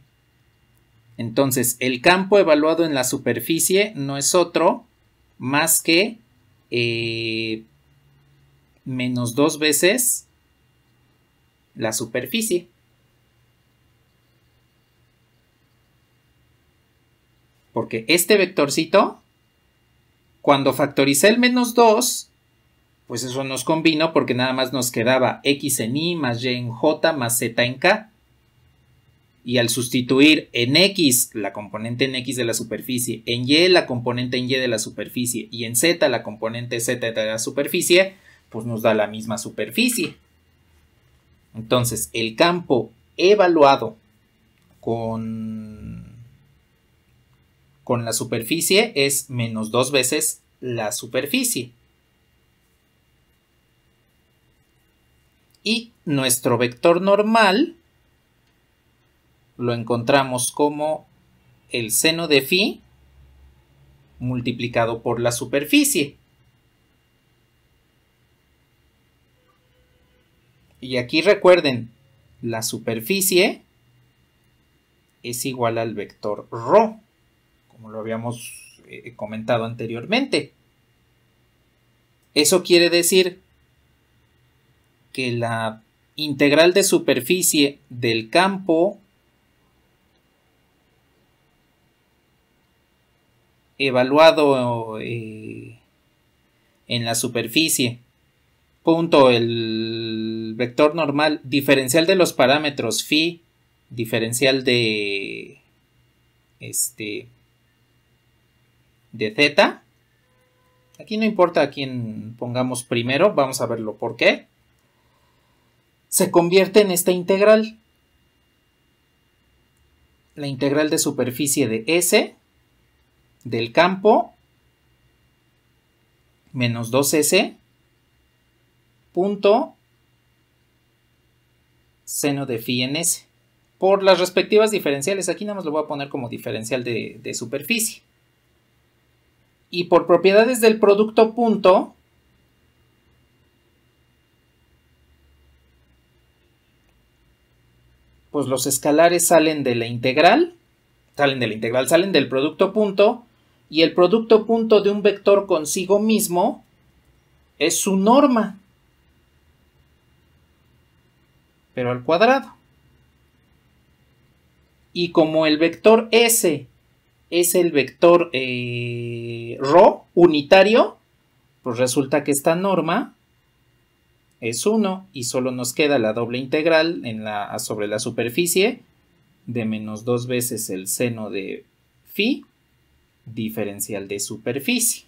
Entonces, el campo evaluado en la superficie no es otro más que menos 2 veces la superficie. Porque este vectorcito, cuando factoricé el menos 2, pues eso nos convino porque nada más nos quedaba x en i más y en j más z en k. Y al sustituir en x la componente en x de la superficie, en y la componente en y de la superficie y en z la componente z de la superficie, pues nos da la misma superficie. Entonces, el campo evaluado con la superficie es menos 2 veces la superficie. Y nuestro vector normal lo encontramos como el seno de phi multiplicado por la superficie. Y aquí recuerden, la superficie es igual al vector ρ, como lo habíamos comentado anteriormente. Eso quiere decir que la integral de superficie del campo evaluado en la superficie, punto, el vector normal, diferencial de los parámetros phi, diferencial de z. Aquí no importa a quién pongamos primero, vamos a verlo por qué. Se convierte en esta integral. La integral de superficie de S del campo menos 2S punto seno de phi en S por las respectivas diferenciales. Aquí nada más lo voy a poner como diferencial de superficie. Y por propiedades del producto punto, pues los escalares salen de la integral, salen del producto punto, y el producto punto de un vector consigo mismo es su norma, pero al cuadrado. Y como el vector S es el vector ρ unitario, pues resulta que esta norma es 1 y solo nos queda la doble integral sobre la superficie de menos 2 veces el seno de phi diferencial de superficie.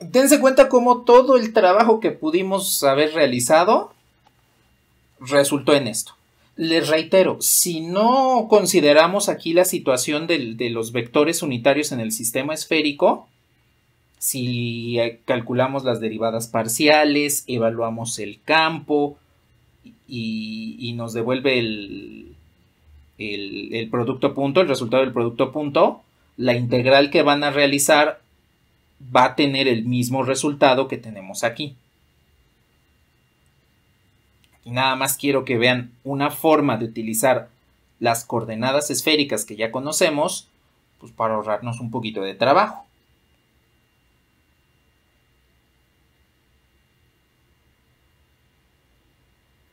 Dense cuenta cómo todo el trabajo que pudimos haber realizado resultó en esto. Les reitero, si no consideramos aquí la situación de los vectores unitarios en el sistema esférico, si calculamos las derivadas parciales, evaluamos el campo y nos devuelve el producto punto, el resultado del producto punto, la integral que van a realizar va a tener el mismo resultado que tenemos aquí. Y nada más quiero que vean una forma de utilizar las coordenadas esféricas que ya conocemos, pues para ahorrarnos un poquito de trabajo.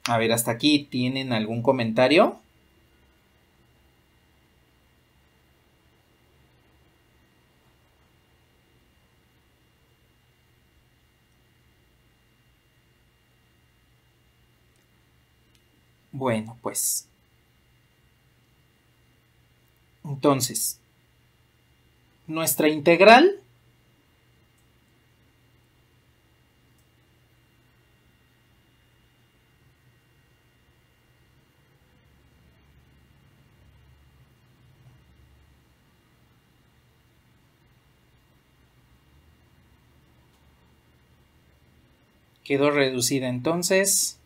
A ver, hasta aquí, ¿tienen algún comentario? Bueno, pues entonces nuestra integral quedó reducida entonces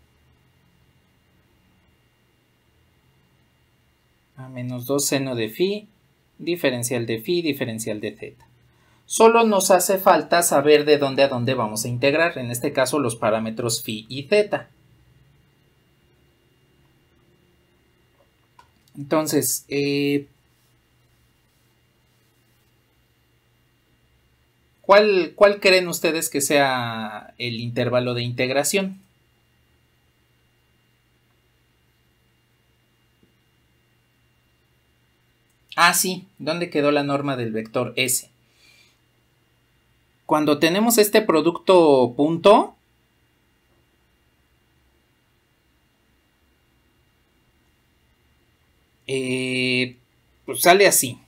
a menos 2 seno de phi, diferencial de phi, diferencial de θ. Solo nos hace falta saber de dónde a dónde vamos a integrar, en este caso los parámetros phi y θ. Entonces, ¿cuál creen ustedes que sea el intervalo de integración? Ah, sí, ¿dónde quedó la norma del vector S? Cuando tenemos este producto punto, pues sale así.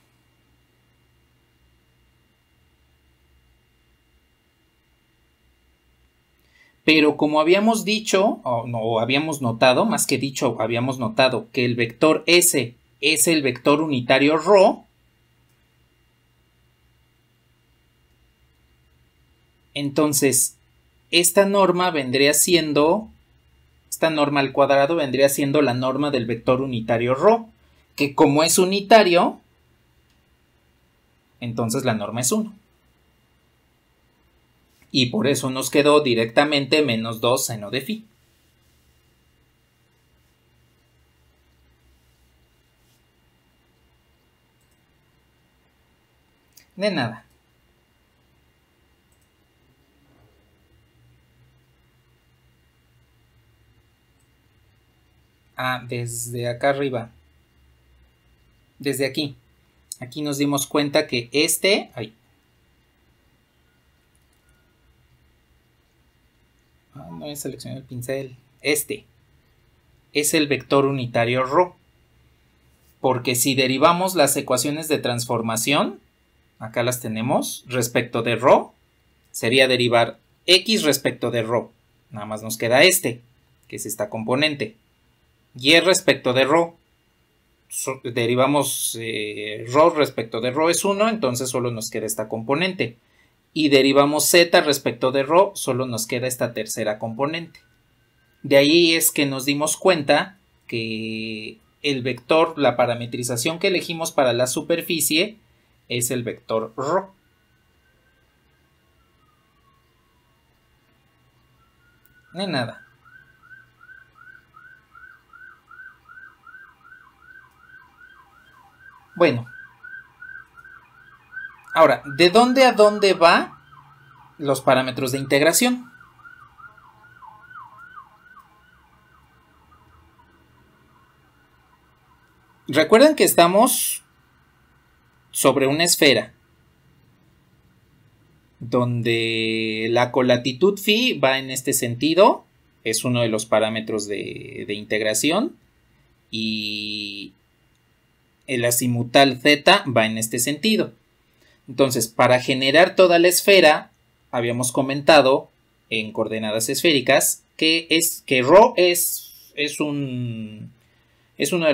Pero como habíamos dicho, o habíamos notado, más que dicho, habíamos notado que el vector S es el vector unitario ρ, entonces esta norma al cuadrado vendría siendo la norma del vector unitario ρ, que como es unitario, entonces la norma es 1. Y por eso nos quedó directamente menos 2 seno de phi. De nada. Ah, desde acá arriba. Desde aquí. Aquí nos dimos cuenta que no he seleccionado el pincel. Este es el vector unitario ρ. Porque si derivamos las ecuaciones de transformación, acá las tenemos, respecto de ρ, sería derivar x respecto de ρ. Nada más nos queda que es esta componente. Y respecto de ρ, derivamos ρ respecto de ρ es 1, entonces solo nos queda esta componente. Y derivamos z respecto de ρ, solo nos queda esta tercera componente. De ahí es que nos dimos cuenta que el vector, la parametrización que elegimos para la superficie es el vector ρ. De nada. Bueno. Ahora, ¿de dónde a dónde va los parámetros de integración? Recuerden que estamos sobre una esfera. donde la colatitud phi va en este sentido, es uno de los parámetros de integración, y el azimutal z va en este sentido. Entonces, para generar toda la esfera, habíamos comentado en coordenadas esféricas que ρ es uno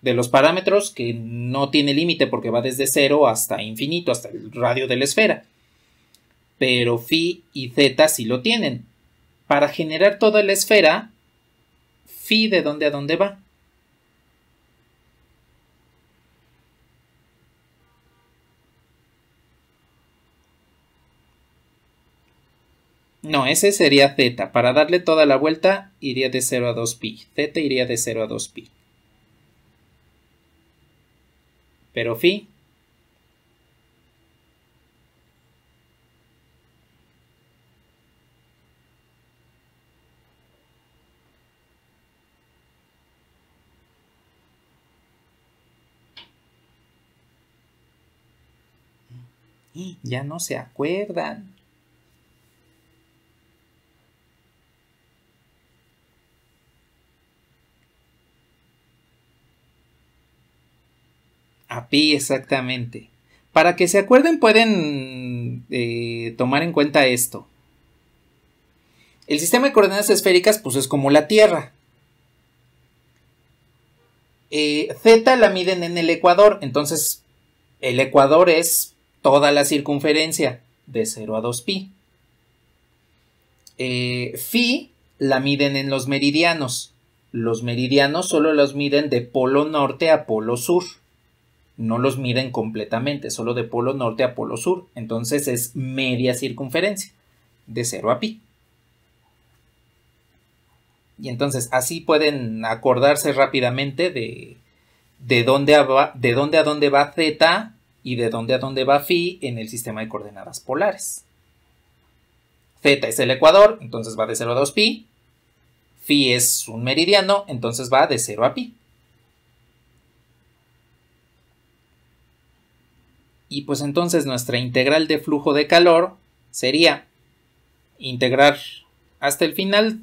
de los parámetros que no tiene límite porque va desde 0 hasta infinito, hasta el radio de la esfera. Pero phi y z sí lo tienen. Para generar toda la esfera, phi ¿de dónde a dónde va? No, ese sería z. Para darle toda la vuelta iría de 0 a 2pi. Z iría de 0 a 2pi. Pero phi. Ya no se acuerdan. A pi, exactamente. Para que se acuerden pueden tomar en cuenta esto. El sistema de coordenadas esféricas pues es como la Tierra. Z la miden en el ecuador, entonces el ecuador es toda la circunferencia de 0 a 2pi. Phi la miden en los meridianos. Los meridianos solo los miden de polo norte a polo sur. No los miden completamente, solo de polo norte a polo sur. Entonces es media circunferencia, de 0 a pi. Y entonces así pueden acordarse rápidamente de dónde a dónde va z y de dónde a dónde va phi en el sistema de coordenadas polares. Z es el ecuador, entonces va de 0 a 2pi. Phi es un meridiano, entonces va de 0 a pi. Y pues entonces nuestra integral de flujo de calor sería integrar hasta el final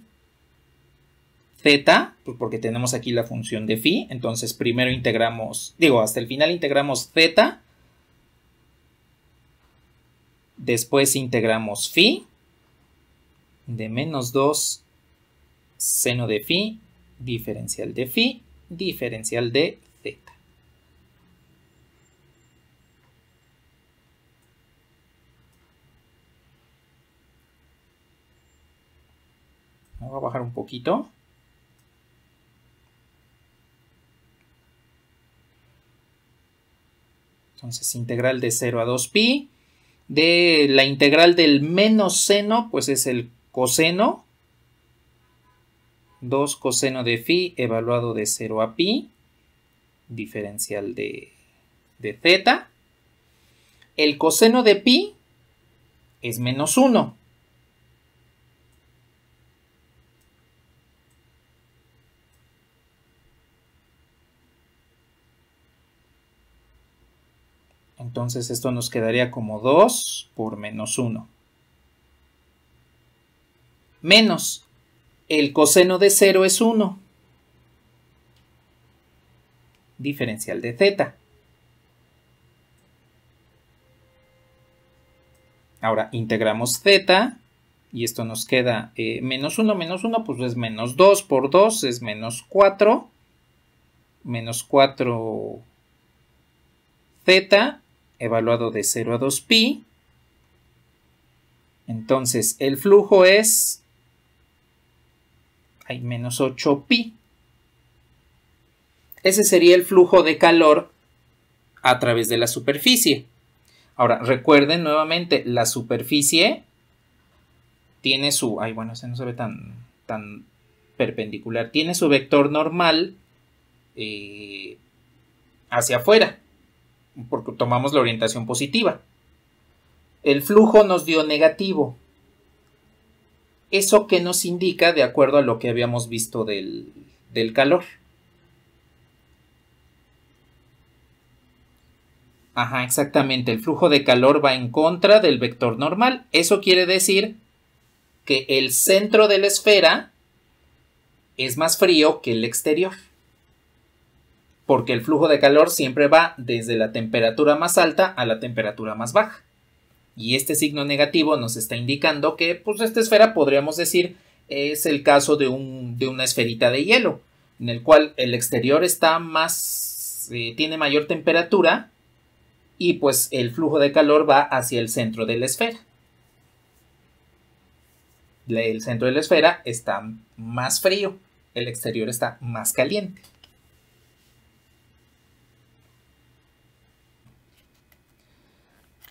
z, pues porque tenemos aquí la función de phi, entonces primero integramos, hasta el final integramos z, después integramos phi de menos 2 seno de phi, diferencial de phi, diferencial de z. Voy a bajar un poquito. Entonces, integral de 0 a 2pi. De la integral del menos seno, pues es el coseno. 2 coseno de phi evaluado de 0 a pi. Diferencial de z. El coseno de pi es menos 1. Entonces esto nos quedaría como 2 por menos 1. Menos el coseno de 0 es 1. Diferencial de z. Ahora integramos z y esto nos queda menos 1, pues es menos 2 por 2 es menos 4. Menos 4 z evaluado de 0 a 2pi. Entonces el flujo es menos 8pi. Ese sería el flujo de calor a través de la superficie. Ahora, recuerden nuevamente, la superficie tiene su... ese no se ve tan perpendicular. Tiene su vector normal hacia afuera, porque tomamos la orientación positiva. El flujo nos dio negativo. ¿Eso qué nos indica de acuerdo a lo que habíamos visto del calor? Ajá, exactamente. El flujo de calor va en contra del vector normal. Eso quiere decir que el centro de la esfera es más frío que el exterior. Porque el flujo de calor siempre va desde la temperatura más alta a la temperatura más baja. Y este signo negativo nos está indicando que pues esta esfera podríamos decir es el caso de una esferita de hielo, en el cual el exterior está más, tiene mayor temperatura y pues el flujo de calor va hacia el centro de la esfera. El centro de la esfera está más frío, el exterior está más caliente.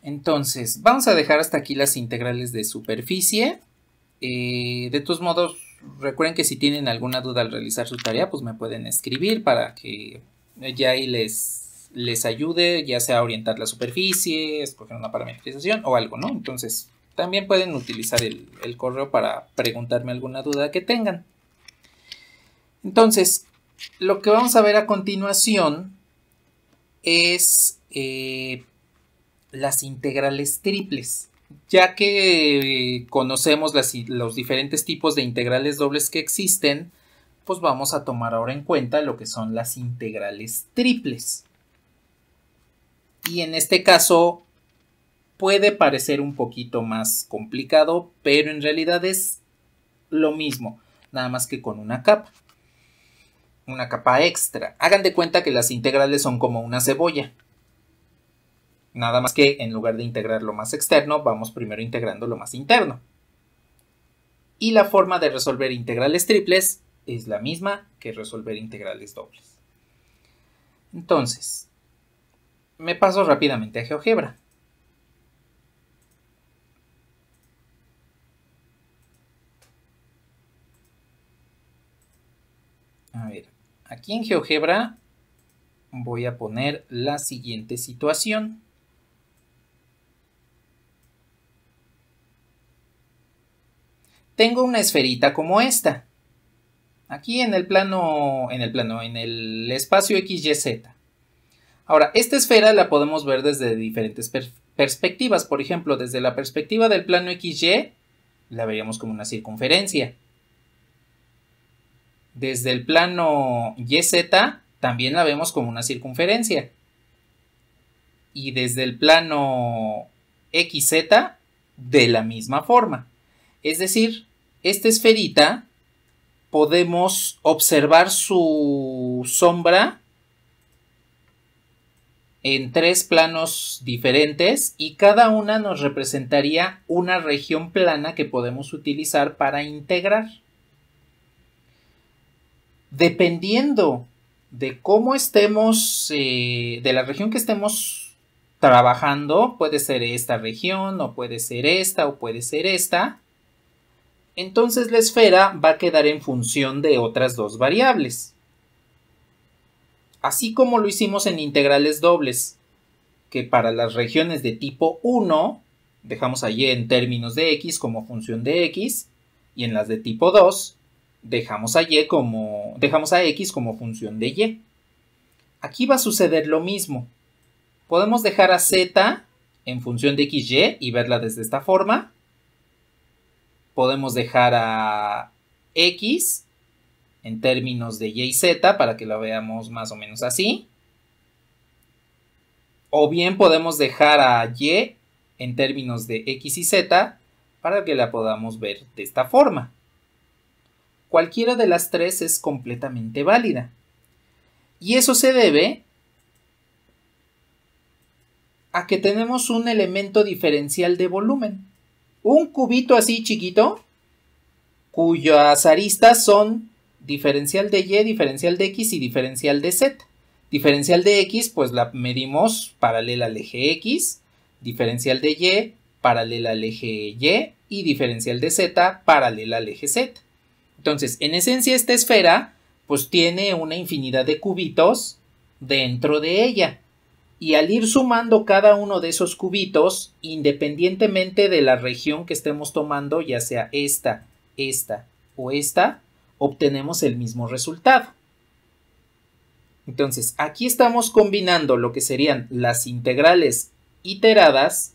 Entonces, vamos a dejar hasta aquí las integrales de superficie. De todos modos, recuerden que si tienen alguna duda al realizar su tarea, pues me pueden escribir para que ya ahí les ayude, ya sea a orientar la superficie, escoger una parametrización o algo, ¿no? Entonces, también pueden utilizar el correo para preguntarme alguna duda que tengan. Entonces, lo que vamos a ver a continuación es las integrales triples. Ya que conocemos los diferentes tipos de integrales dobles que existen, pues vamos a tomar ahora en cuenta lo que son las integrales triples. Y en este caso puede parecer un poquito más complicado, pero en realidad es lo mismo, nada más que con una capa extra. Hagan de cuenta que las integrales son como una cebolla. Nada más que en lugar de integrar lo más externo, vamos primero integrando lo más interno. Y la forma de resolver integrales triples es la misma que resolver integrales dobles. Entonces, me paso rápidamente a GeoGebra. A ver, aquí en GeoGebra voy a poner la siguiente situación. Tengo una esferita como esta. Aquí en el espacio XYZ. Ahora, esta esfera la podemos ver desde diferentes perspectivas. Por ejemplo, desde la perspectiva del plano XY, la veríamos como una circunferencia. Desde el plano YZ, también la vemos como una circunferencia. Y desde el plano XZ, de la misma forma. Es decir, esta esferita podemos observar su sombra en 3 planos diferentes y cada una nos representaría una región plana que podemos utilizar para integrar. Dependiendo de cómo estemos, de la región que estemos trabajando, puede ser esta región o puede ser esta o puede ser esta. Entonces la esfera va a quedar en función de otras dos variables. Así como lo hicimos en integrales dobles, que para las regiones de tipo 1 dejamos a y en términos de x como función de x, y en las de tipo 2 dejamos a x como función de y. Aquí va a suceder lo mismo. Podemos dejar a z en función de xy y verla desde esta forma. Podemos dejar a x en términos de y y z para que la veamos más o menos así. O bien podemos dejar a y en términos de x y z para que la podamos ver de esta forma. Cualquiera de las tres es completamente válida. Y eso se debe a que tenemos un elemento diferencial de volumen. Un cubito así chiquito, cuyas aristas son diferencial de y, diferencial de x y diferencial de z. Diferencial de x, pues la medimos paralela al eje x, diferencial de y, paralela al eje y, y diferencial de z, paralela al eje z. Entonces, en esencia, esta esfera, pues tiene una infinidad de cubitos dentro de ella. Y al ir sumando cada uno de esos cubitos, independientemente de la región que estemos tomando, ya sea esta o esta, obtenemos el mismo resultado. Entonces, aquí estamos combinando lo que serían las integrales iteradas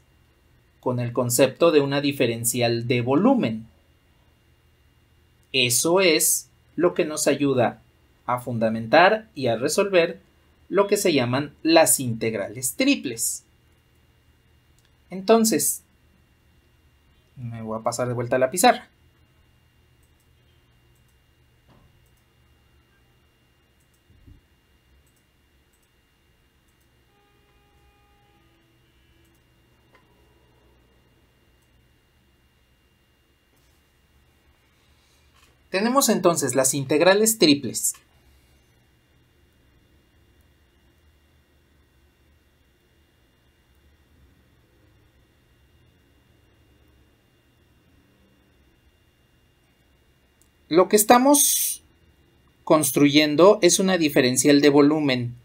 con el concepto de una diferencial de volumen. Eso es lo que nos ayuda a fundamentar y a resolver lo que se llaman las integrales triples. Entonces, me voy a pasar de vuelta a la pizarra. Tenemos entonces las integrales triples. Lo que estamos construyendo es una diferencial de volumen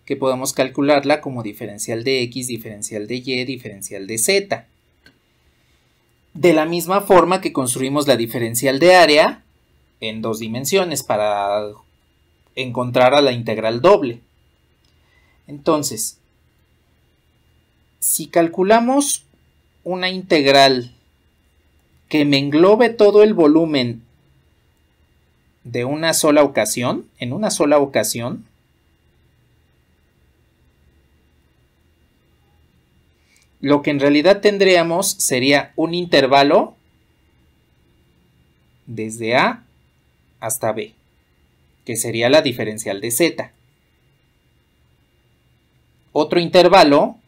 que podemos calcularla como diferencial de x, diferencial de y, diferencial de z. De la misma forma que construimos la diferencial de área en 2 dimensiones para encontrar a la integral doble. Entonces, si calculamos una integral que me englobe todo el volumen de una sola ocasión, en una sola ocasión, lo que en realidad tendríamos sería un intervalo desde A hasta B, que sería la diferencial de z. Otro intervalo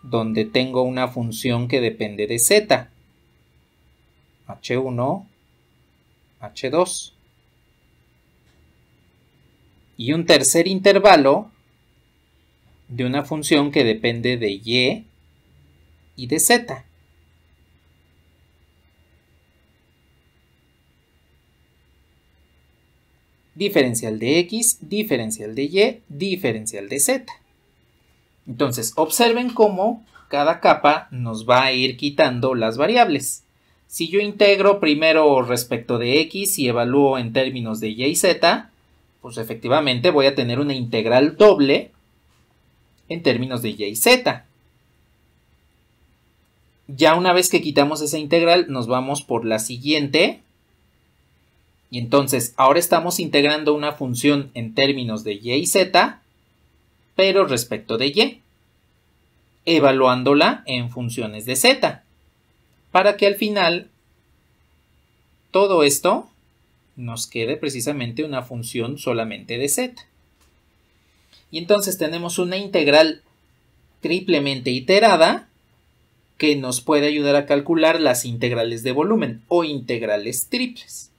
donde tengo una función que depende de z, h1, h2. Y un tercer intervalo de una función que depende de y de z. Diferencial de x, diferencial de y, diferencial de z. Entonces, observen cómo cada capa nos va a ir quitando las variables. Si yo integro primero respecto de x y evalúo en términos de y y z, pues efectivamente voy a tener una integral doble en términos de y y z. Ya una vez que quitamos esa integral, nos vamos por la siguiente. Y entonces, ahora estamos integrando una función en términos de y y z, pero respecto de y, evaluándola en funciones de z, para que al final todo esto nos quede precisamente una función solamente de z. Y entonces tenemos una integral triplemente iterada que nos puede ayudar a calcular las integrales de volumen o integrales triples.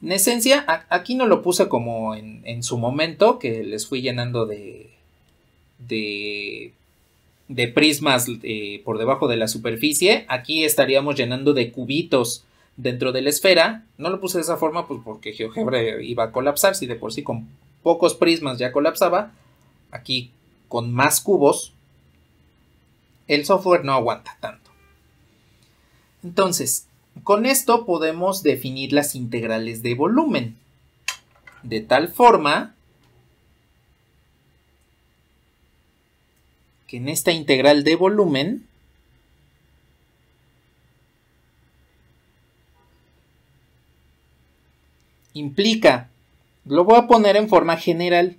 En esencia, aquí no lo puse como en su momento, que les fui llenando de prismas por debajo de la superficie. Aquí estaríamos llenando de cubitos dentro de la esfera. No lo puse de esa forma pues porque GeoGebra iba a colapsar. Si de por sí con pocos prismas ya colapsaba, aquí con más cubos el software no aguanta tanto. Entonces, con esto podemos definir las integrales de volumen, de tal forma que en esta integral de volumen implica, lo voy a poner en forma general,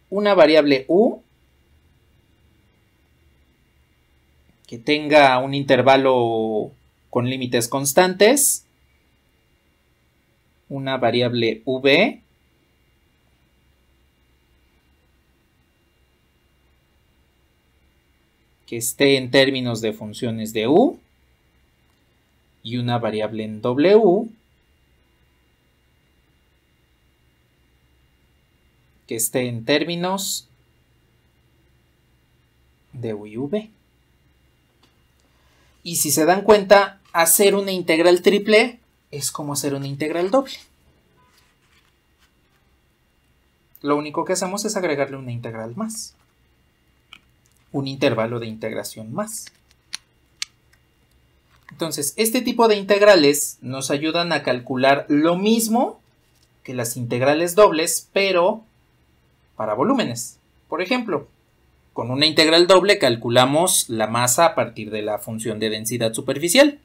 una variable u que tenga un intervalo con límites constantes, una variable v que esté en términos de funciones de u y una variable en w que esté en términos de u y v. Y si se dan cuenta, hacer una integral triple es como hacer una integral doble. Lo único que hacemos es agregarle una integral más. Un intervalo de integración más. Entonces, este tipo de integrales nos ayudan a calcular lo mismo que las integrales dobles, pero para volúmenes. Por ejemplo, con una integral doble calculamos la masa a partir de la función de densidad superficial.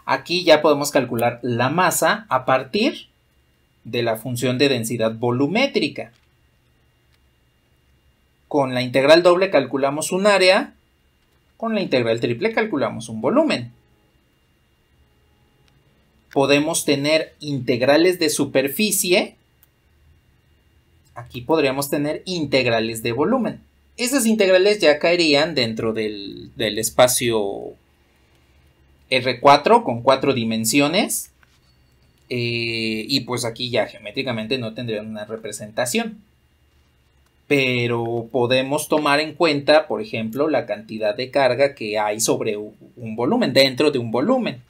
Aquí ya podemos calcular la masa a partir de la función de densidad volumétrica. Con la integral doble calculamos un área, con la integral triple calculamos un volumen. Podemos tener integrales de superficie. Aquí podríamos tener integrales de volumen. Esas integrales ya caerían dentro del espacio R4 con 4 dimensiones. Y pues aquí ya geométricamente no tendrían una representación. Pero podemos tomar en cuenta, por ejemplo, la cantidad de carga que hay sobre un volumen, dentro de un volumen.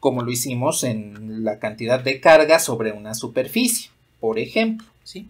Como lo hicimos en la cantidad de carga sobre una superficie, por ejemplo, ¿sí?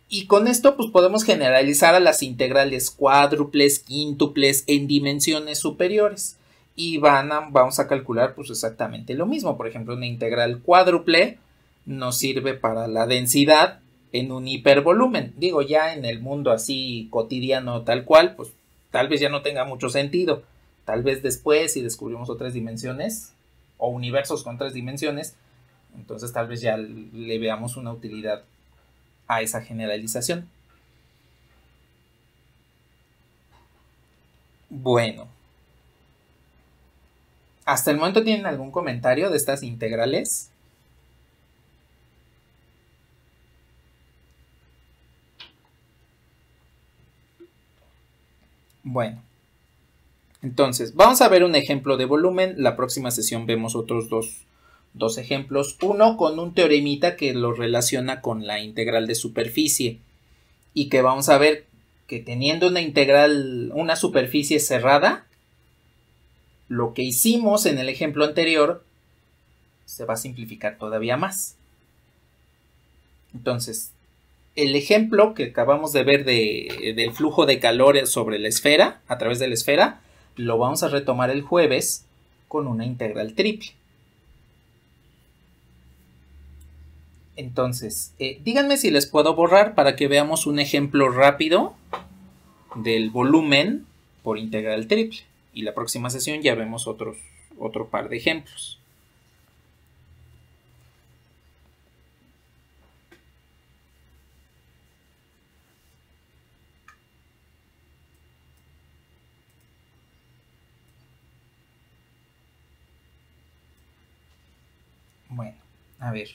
Y con esto pues podemos generalizar a las integrales cuádruples, quíntuples en dimensiones superiores. Y vamos a calcular pues exactamente lo mismo. Por ejemplo, una integral cuádruple nos sirve para la densidad en un hipervolumen. Digo, ya en el mundo así cotidiano tal cual, pues tal vez ya no tenga mucho sentido. Tal vez después, si descubrimos otras dimensiones o universos con 3 dimensiones, entonces tal vez ya le veamos una utilidad a esa generalización. Bueno. ¿Hasta el momento tienen algún comentario de estas integrales? Bueno. Entonces, vamos a ver un ejemplo de volumen. La próxima sesión vemos otros dos ejemplos. Uno con un teoremita que lo relaciona con la integral de superficie. Y que vamos a ver que teniendo una superficie cerrada, lo que hicimos en el ejemplo anterior se va a simplificar todavía más. Entonces, el ejemplo que acabamos de ver del flujo de calor sobre la esfera, a través de la esfera, lo vamos a retomar el jueves con una integral triple. Entonces, díganme si les puedo borrar para que veamos un ejemplo rápido del volumen por integral triple. Y la próxima sesión ya vemos otro par de ejemplos. Bueno, a ver.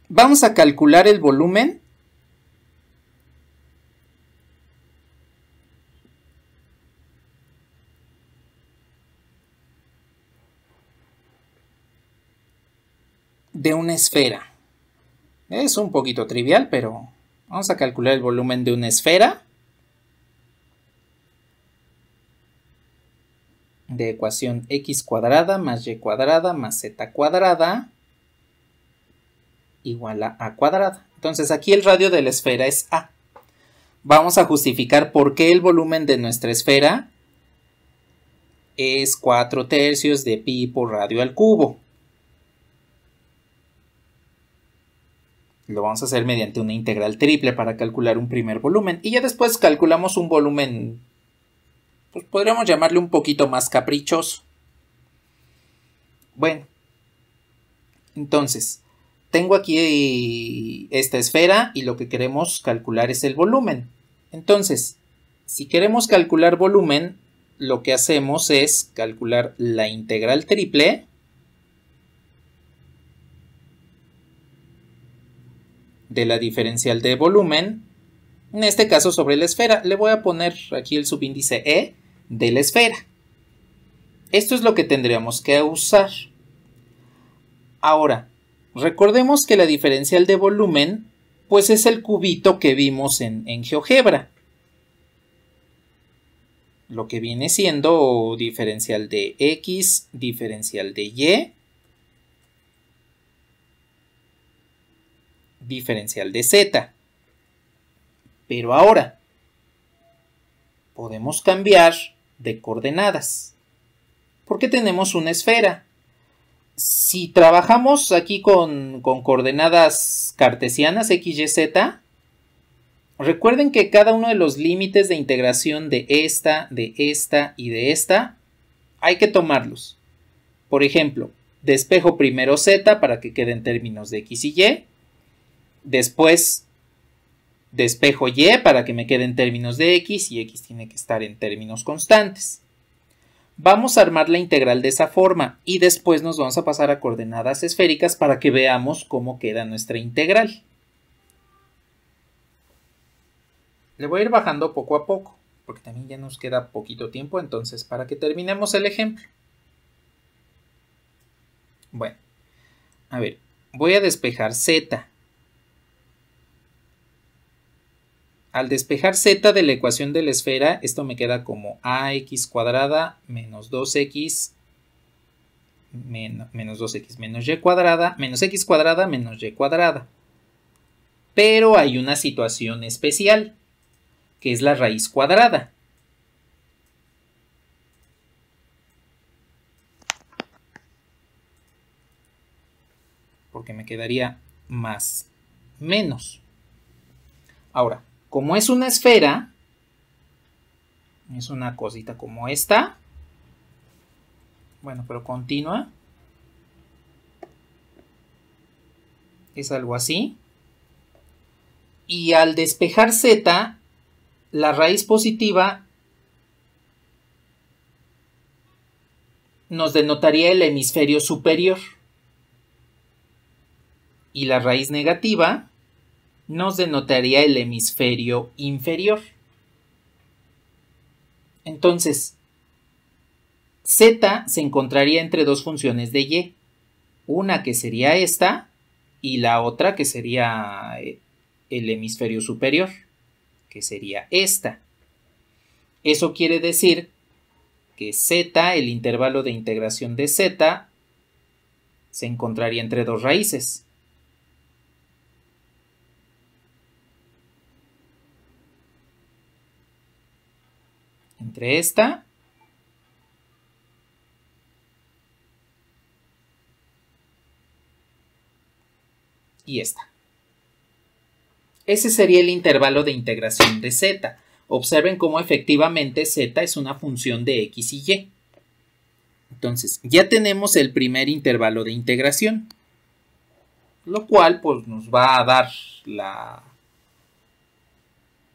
Vamos a calcular el volumen de una esfera. Es un poquito trivial, pero vamos a calcular el volumen de una esfera de ecuación x cuadrada más y cuadrada más z cuadrada igual a a cuadrada. Entonces aquí el radio de la esfera es a. Vamos a justificar por qué el volumen de nuestra esfera es 4/3 de pi por radio al cubo. Lo vamos a hacer mediante una integral triple para calcular un primer volumen. Y ya después calculamos un volumen, pues podríamos llamarle un poquito más caprichoso. Bueno, entonces, tengo aquí esta esfera y lo que queremos calcular es el volumen. Entonces, si queremos calcular volumen, lo que hacemos es calcular la integral triple de la diferencial de volumen, en este caso sobre la esfera. Le voy a poner aquí el subíndice E de la esfera. Esto es lo que tendríamos que usar. Ahora, recordemos que la diferencial de volumen, pues es el cubito que vimos en GeoGebra. Lo que viene siendo diferencial de X, diferencial de Y, diferencial de Z. Pero ahora podemos cambiar de coordenadas porque tenemos una esfera. Si trabajamos aquí con coordenadas cartesianas x, y, z, recuerden que cada uno de los límites de integración de esta y de esta hay que tomarlos. Por ejemplo, despejo primero z para que quede en términos de x y y. Después despejo y para que me quede en términos de x y x tiene que estar en términos constantes. Vamos a armar la integral de esa forma y después nos vamos a pasar a coordenadas esféricas para que veamos cómo queda nuestra integral. Le voy a ir bajando poco a poco, porque también ya nos queda poquito tiempo, entonces para que terminemos el ejemplo. Bueno, a ver, voy a despejar z. Al despejar z de la ecuación de la esfera, esto me queda como ax cuadrada menos 2x menos 2x menos y cuadrada menos x cuadrada menos y cuadrada. Pero hay una situación especial, que es la raíz cuadrada. Porque me quedaría más menos. Ahora, como es una esfera, es una cosita como esta. Bueno, pero continua. Es algo así. Y al despejar z, la raíz positiva nos denotaría el hemisferio superior. Y la raíz negativa nos denotaría el hemisferio inferior. Entonces, z se encontraría entre dos funciones de y. Una que sería esta y la otra que sería el hemisferio superior, que sería esta. Eso quiere decir que z, el intervalo de integración de z, se encontraría entre dos raíces. Entre esta y esta. Ese sería el intervalo de integración de z. Observen cómo efectivamente z es una función de x y y. Entonces, ya tenemos el primer intervalo de integración, lo cual pues nos va a dar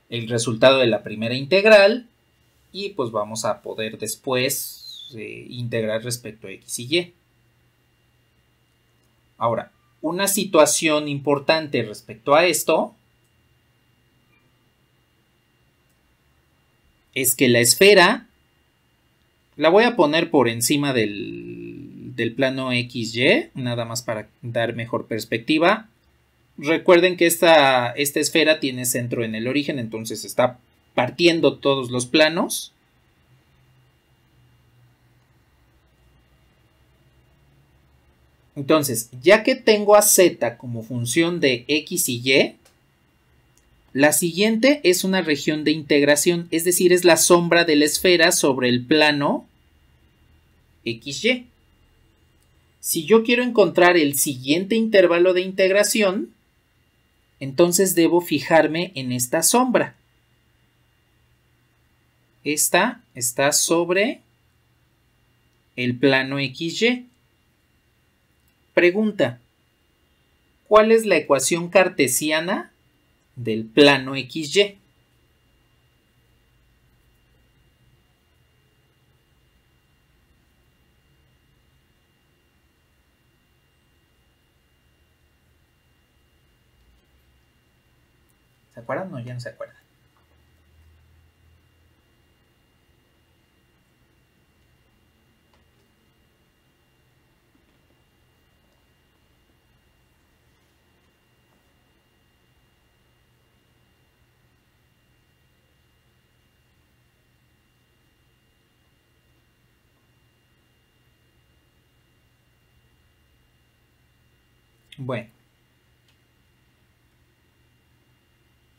el resultado de la primera integral y pues vamos a poder después integrar respecto a x y y. Ahora, una situación importante respecto a esto es que la esfera la voy a poner por encima del plano XY, nada más para dar mejor perspectiva. Recuerden que esta esfera tiene centro en el origen, entonces está partiendo todos los planos. Entonces, ya que tengo a z como función de x y y, la siguiente es una región de integración, es decir, es la sombra de la esfera sobre el plano XY. Si yo quiero encontrar el siguiente intervalo de integración, entonces debo fijarme en esta sombra. Esta está sobre el plano XY. Pregunta: ¿cuál es la ecuación cartesiana del plano XY? ¿Se acuerdan? No, ya no se acuerdan. Bueno,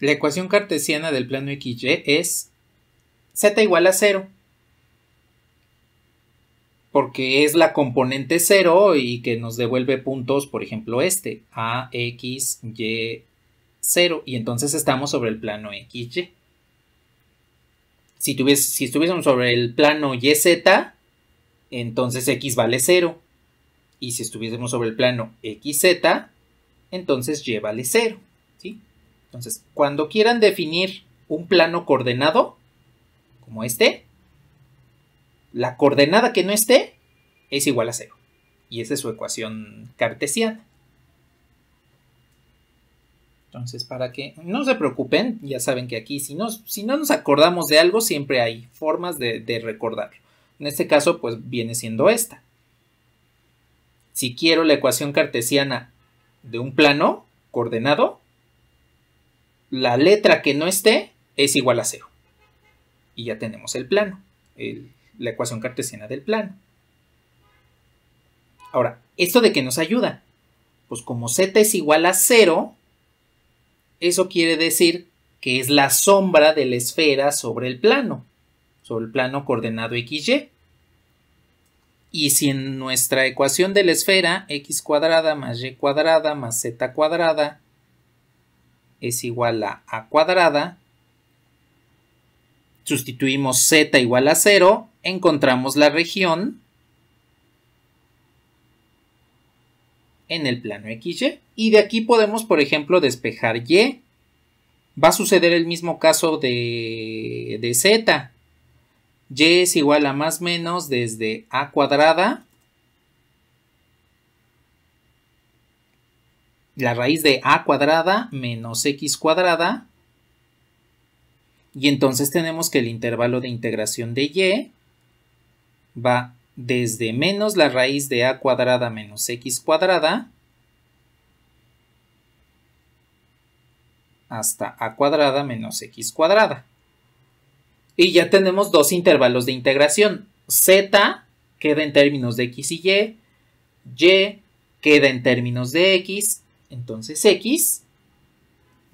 la ecuación cartesiana del plano XY es z igual a 0. porque es la componente 0 y que nos devuelve puntos, por ejemplo, A, X, Y, 0. Y entonces estamos sobre el plano XY. Si estuviésemos sobre el plano YZ, entonces X vale 0. Y si estuviésemos sobre el plano XZ, entonces Y vale 0. ¿Sí? Entonces, cuando quieran definir un plano coordenado, como la coordenada que no esté es igual a 0. Y esa es su ecuación cartesiana. Entonces, para que no se preocupen, ya saben que aquí si no nos acordamos de algo, siempre hay formas de recordarlo. En este caso, pues viene siendo esta. Si quiero la ecuación cartesiana de un plano coordenado, la letra que no esté es igual a 0. Y ya tenemos el plano, la ecuación cartesiana del plano. Ahora, ¿esto de qué nos ayuda? Pues como z es igual a 0, eso quiere decir que es la sombra de la esfera sobre el plano coordenado XY. Y si en nuestra ecuación de la esfera x cuadrada más y cuadrada más z cuadrada es igual a cuadrada, sustituimos z igual a 0, encontramos la región en el plano XY. Y de aquí podemos, por ejemplo, despejar Y. Va a suceder el mismo caso de Z. Y es igual a más menos desde A cuadrada, la raíz de A cuadrada menos X cuadrada. Y entonces tenemos que el intervalo de integración de Y va desde menos la raíz de A cuadrada menos X cuadrada hasta A cuadrada menos X cuadrada. Y ya tenemos dos intervalos de integración. Z queda en términos de X y Y queda en términos de X. Entonces X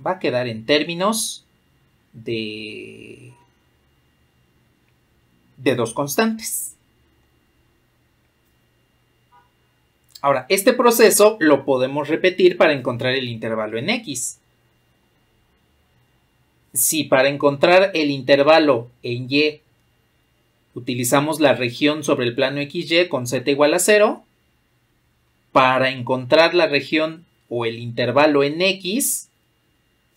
va a quedar en términos de dos constantes. Ahora, este proceso lo podemos repetir para encontrar el intervalo en X. Si para encontrar el intervalo en Y utilizamos la región sobre el plano XY con z igual a 0, para encontrar la región o el intervalo en X,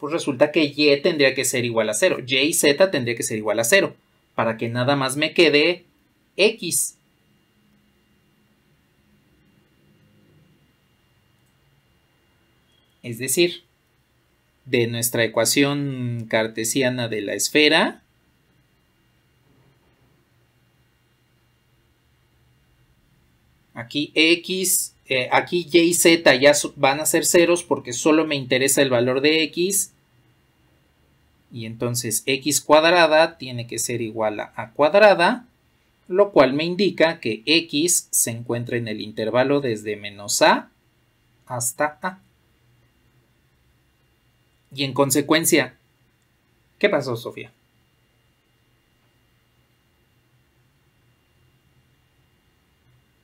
pues resulta que Y tendría que ser igual a 0. Y y Z tendría que ser igual a 0, para que nada más me quede X. Es decir, de nuestra ecuación cartesiana de la esfera, aquí X, aquí Y y Z ya van a ser ceros porque solo me interesa el valor de X. Y entonces X cuadrada tiene que ser igual a A cuadrada, lo cual me indica que X se encuentra en el intervalo desde menos A hasta A. Y en consecuencia, ¿qué pasó, Sofía?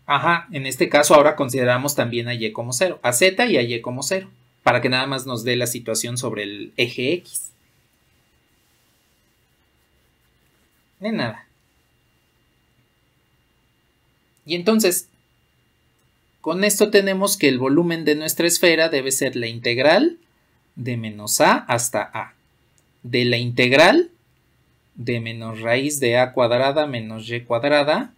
Ajá, en este caso ahora consideramos también a Y como 0, a Z y a Y como 0, para que nada más nos dé la situación sobre el eje X. De nada. Y entonces, con esto tenemos que el volumen de nuestra esfera debe ser la integral de menos A hasta A, de la integral de menos raíz de A cuadrada menos Y cuadrada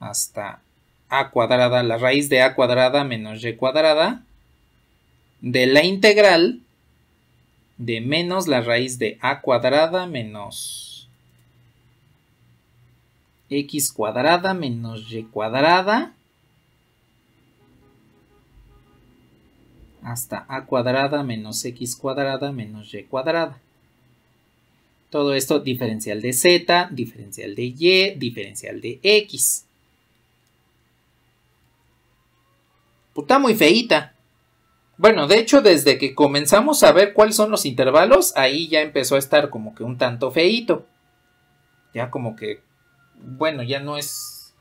hasta A cuadrada, la raíz de A cuadrada menos Y cuadrada, de la integral de menos la raíz de A cuadrada menos X cuadrada menos Y cuadrada hasta A cuadrada menos X cuadrada menos Y cuadrada. Todo esto diferencial de Z, diferencial de Y, diferencial de X. Pues está muy feíta. Bueno, de hecho, desde que comenzamos a ver cuáles son los intervalos, ahí ya empezó a estar como que un tanto feíto. Ya como que bueno, ya no es...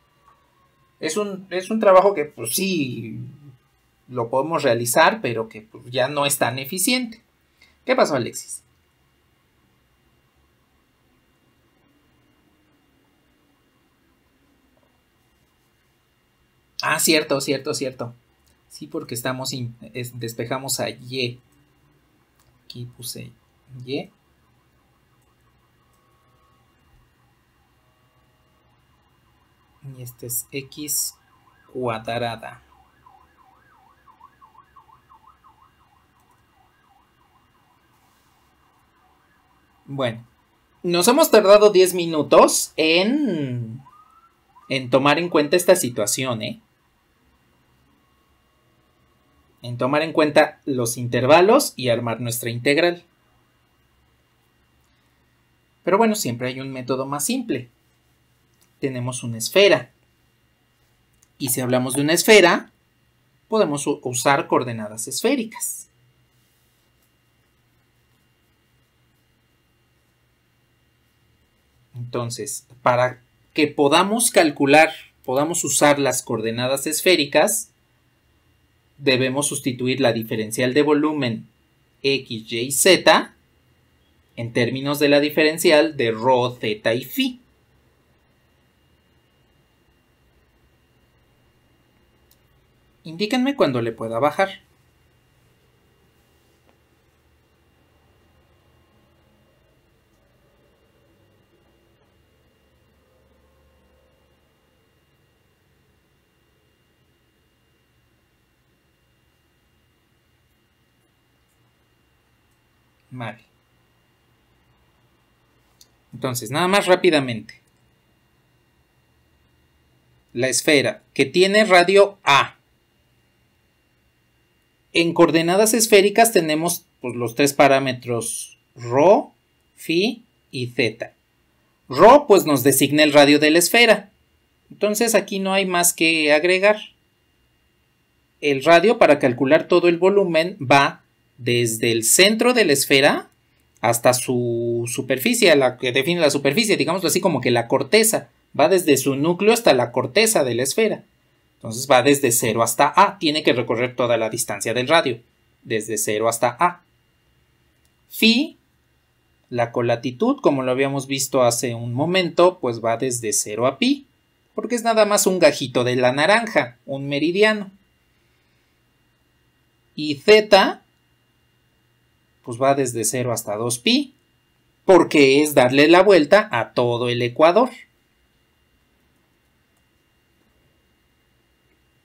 Es un trabajo que pues sí lo podemos realizar, pero que pues, ya no es tan eficiente. ¿Qué pasó, Alexis? Ah, cierto, cierto, cierto. Sí, porque despejamos a Y. Aquí puse Y. Y este es X cuadrada. Bueno, nos hemos tardado 10 minutos en tomar en cuenta esta situación, ¿eh? En tomar en cuenta los intervalos y armar nuestra integral. Pero bueno, siempre hay un método más simple. Tenemos una esfera. Y si hablamos de una esfera, podemos usar coordenadas esféricas. Entonces, para que podamos calcular, podamos usar las coordenadas esféricas, debemos sustituir la diferencial de volumen x, y, z en términos de la diferencial de ρ, z y φ. Indíquenme cuando le pueda bajar. Vale. Entonces, nada más rápidamente. La esfera que tiene radio A. En coordenadas esféricas tenemos pues, los tres parámetros ρ, φ y z. ρ pues nos designa el radio de la esfera. Entonces aquí no hay más que agregar. El radio para calcular todo el volumen va desde el centro de la esfera hasta su superficie, la que define la superficie, digámoslo así como que la corteza. Va desde su núcleo hasta la corteza de la esfera. Entonces va desde 0 hasta A. Tiene que recorrer toda la distancia del radio. Desde 0 hasta A. Phi, la colatitud, como lo habíamos visto hace un momento, pues va desde 0 a pi. Porque es nada más un gajito de la naranja, un meridiano. Y z, pues va desde 0 hasta 2pi. Porque es darle la vuelta a todo el ecuador.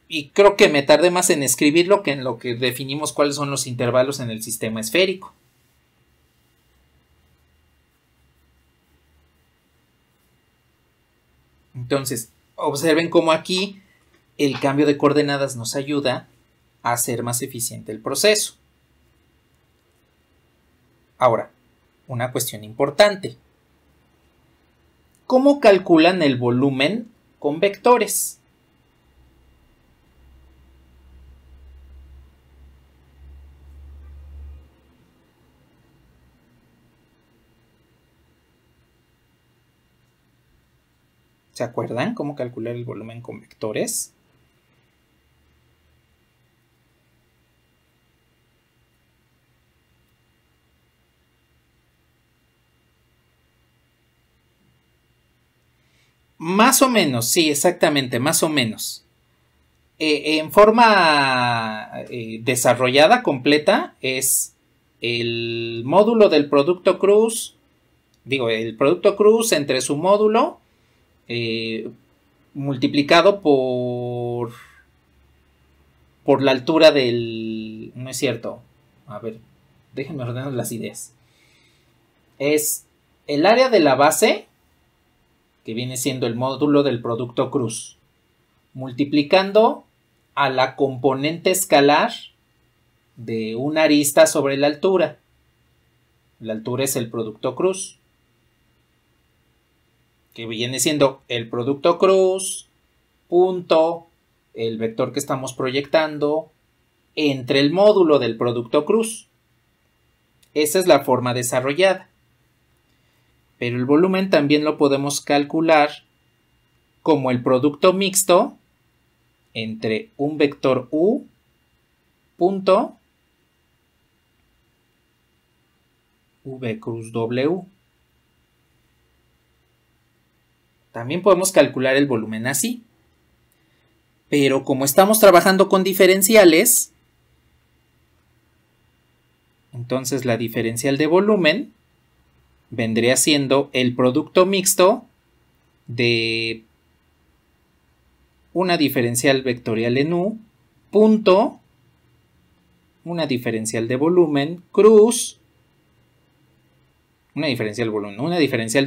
Y creo que me tardé más en escribirlo que en lo que definimos cuáles son los intervalos en el sistema esférico. Entonces, observen cómo aquí el cambio de coordenadas nos ayuda a hacer más eficiente el proceso. Ahora, una cuestión importante. ¿Cómo calculan el volumen con vectores? ¿Se acuerdan cómo calcular el volumen con vectores? Más o menos, sí, exactamente, más o menos. En forma desarrollada, completa, es el módulo del producto cruz, el producto cruz entre su módulo multiplicado por la altura del... No es cierto. A ver, déjenme ordenar las ideas. Es el área de la base, que viene siendo el módulo del producto cruz, multiplicando a la componente escalar de una arista sobre la altura. La altura es el producto cruz, que viene siendo el producto cruz punto el vector que estamos proyectando entre el módulo del producto cruz. Esa es la forma desarrollada. Pero el volumen también lo podemos calcular como el producto mixto entre un vector u punto v cruz w. También podemos calcular el volumen así. Pero como estamos trabajando con diferenciales, entonces la diferencial de volumen vendría siendo el producto mixto de una diferencial vectorial en u punto una diferencial de volumen cruz una diferencial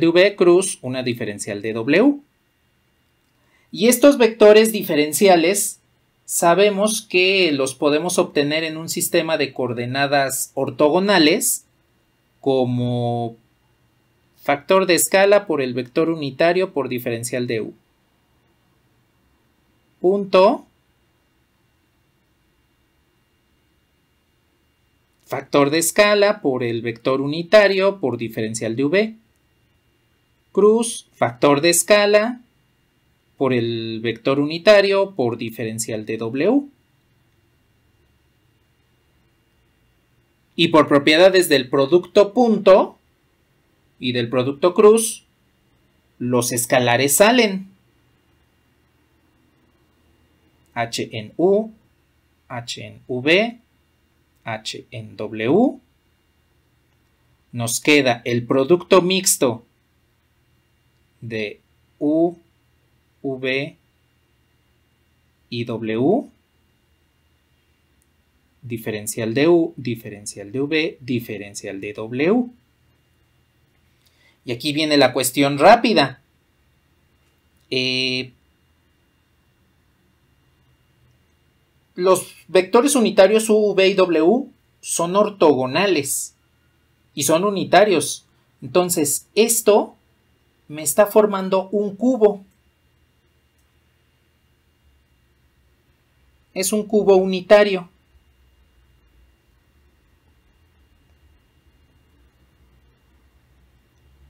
de v cruz una diferencial de w. Y estos vectores diferenciales sabemos que los podemos obtener en un sistema de coordenadas ortogonales como factor de escala por el vector unitario por diferencial de u. Punto. Factor de escala por el vector unitario por diferencial de v. Cruz, factor de escala por el vector unitario por diferencial de w. Y por propiedades del producto punto y del producto cruz, los escalares salen. H en u, h en v, h en w. Nos queda el producto mixto de u, v y w, diferencial de u, diferencial de v, diferencial de w. Y aquí viene la cuestión rápida. Los vectores unitarios u, v y w son ortogonales y son unitarios. Entonces, esto me está formando un cubo. Es un cubo unitario.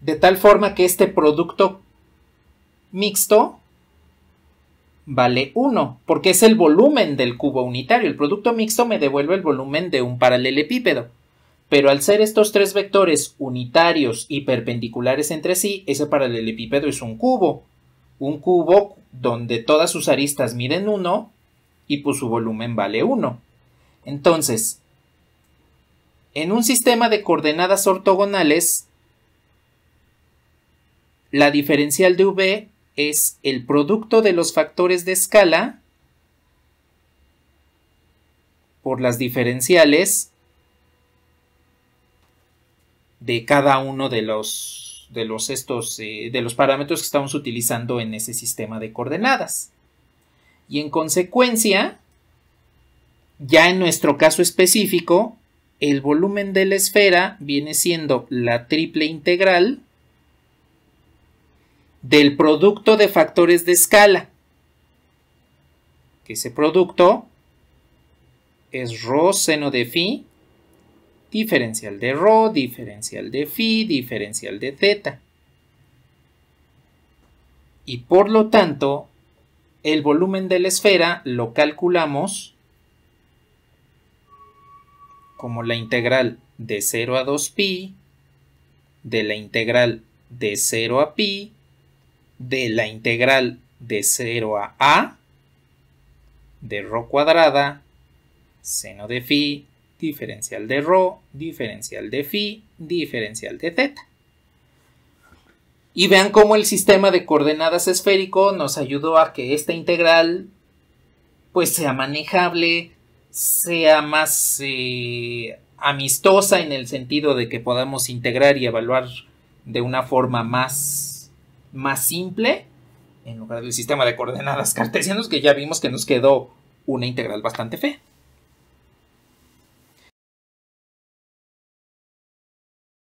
De tal forma que este producto mixto vale 1, porque es el volumen del cubo unitario. El producto mixto me devuelve el volumen de un paralelepípedo. Pero al ser estos tres vectores unitarios y perpendiculares entre sí, ese paralelepípedo es un cubo. Un cubo donde todas sus aristas miden 1 y pues su volumen vale 1. Entonces, en un sistema de coordenadas ortogonales, la diferencial de v es el producto de los factores de escala por las diferenciales de cada uno de los parámetros que estamos utilizando en ese sistema de coordenadas. Y en consecuencia, ya en nuestro caso específico, el volumen de la esfera viene siendo la triple integral del producto de factores de escala, que ese producto es ρ seno de phi, diferencial de ρ, diferencial de phi, diferencial de θ. Y por lo tanto, el volumen de la esfera lo calculamos como la integral de 0 a 2pi, de la integral de 0 a pi, de la integral de 0 a de ρ cuadrada, seno de phi, diferencial de ρ, diferencial de phi, diferencial de θ. Y vean cómo el sistema de coordenadas esférico nos ayudó a que esta integral pues sea manejable, sea más amistosa en el sentido de que podamos integrar y evaluar de una forma más simple en lugar del sistema de coordenadas cartesianos que ya vimos que nos quedó una integral bastante fea.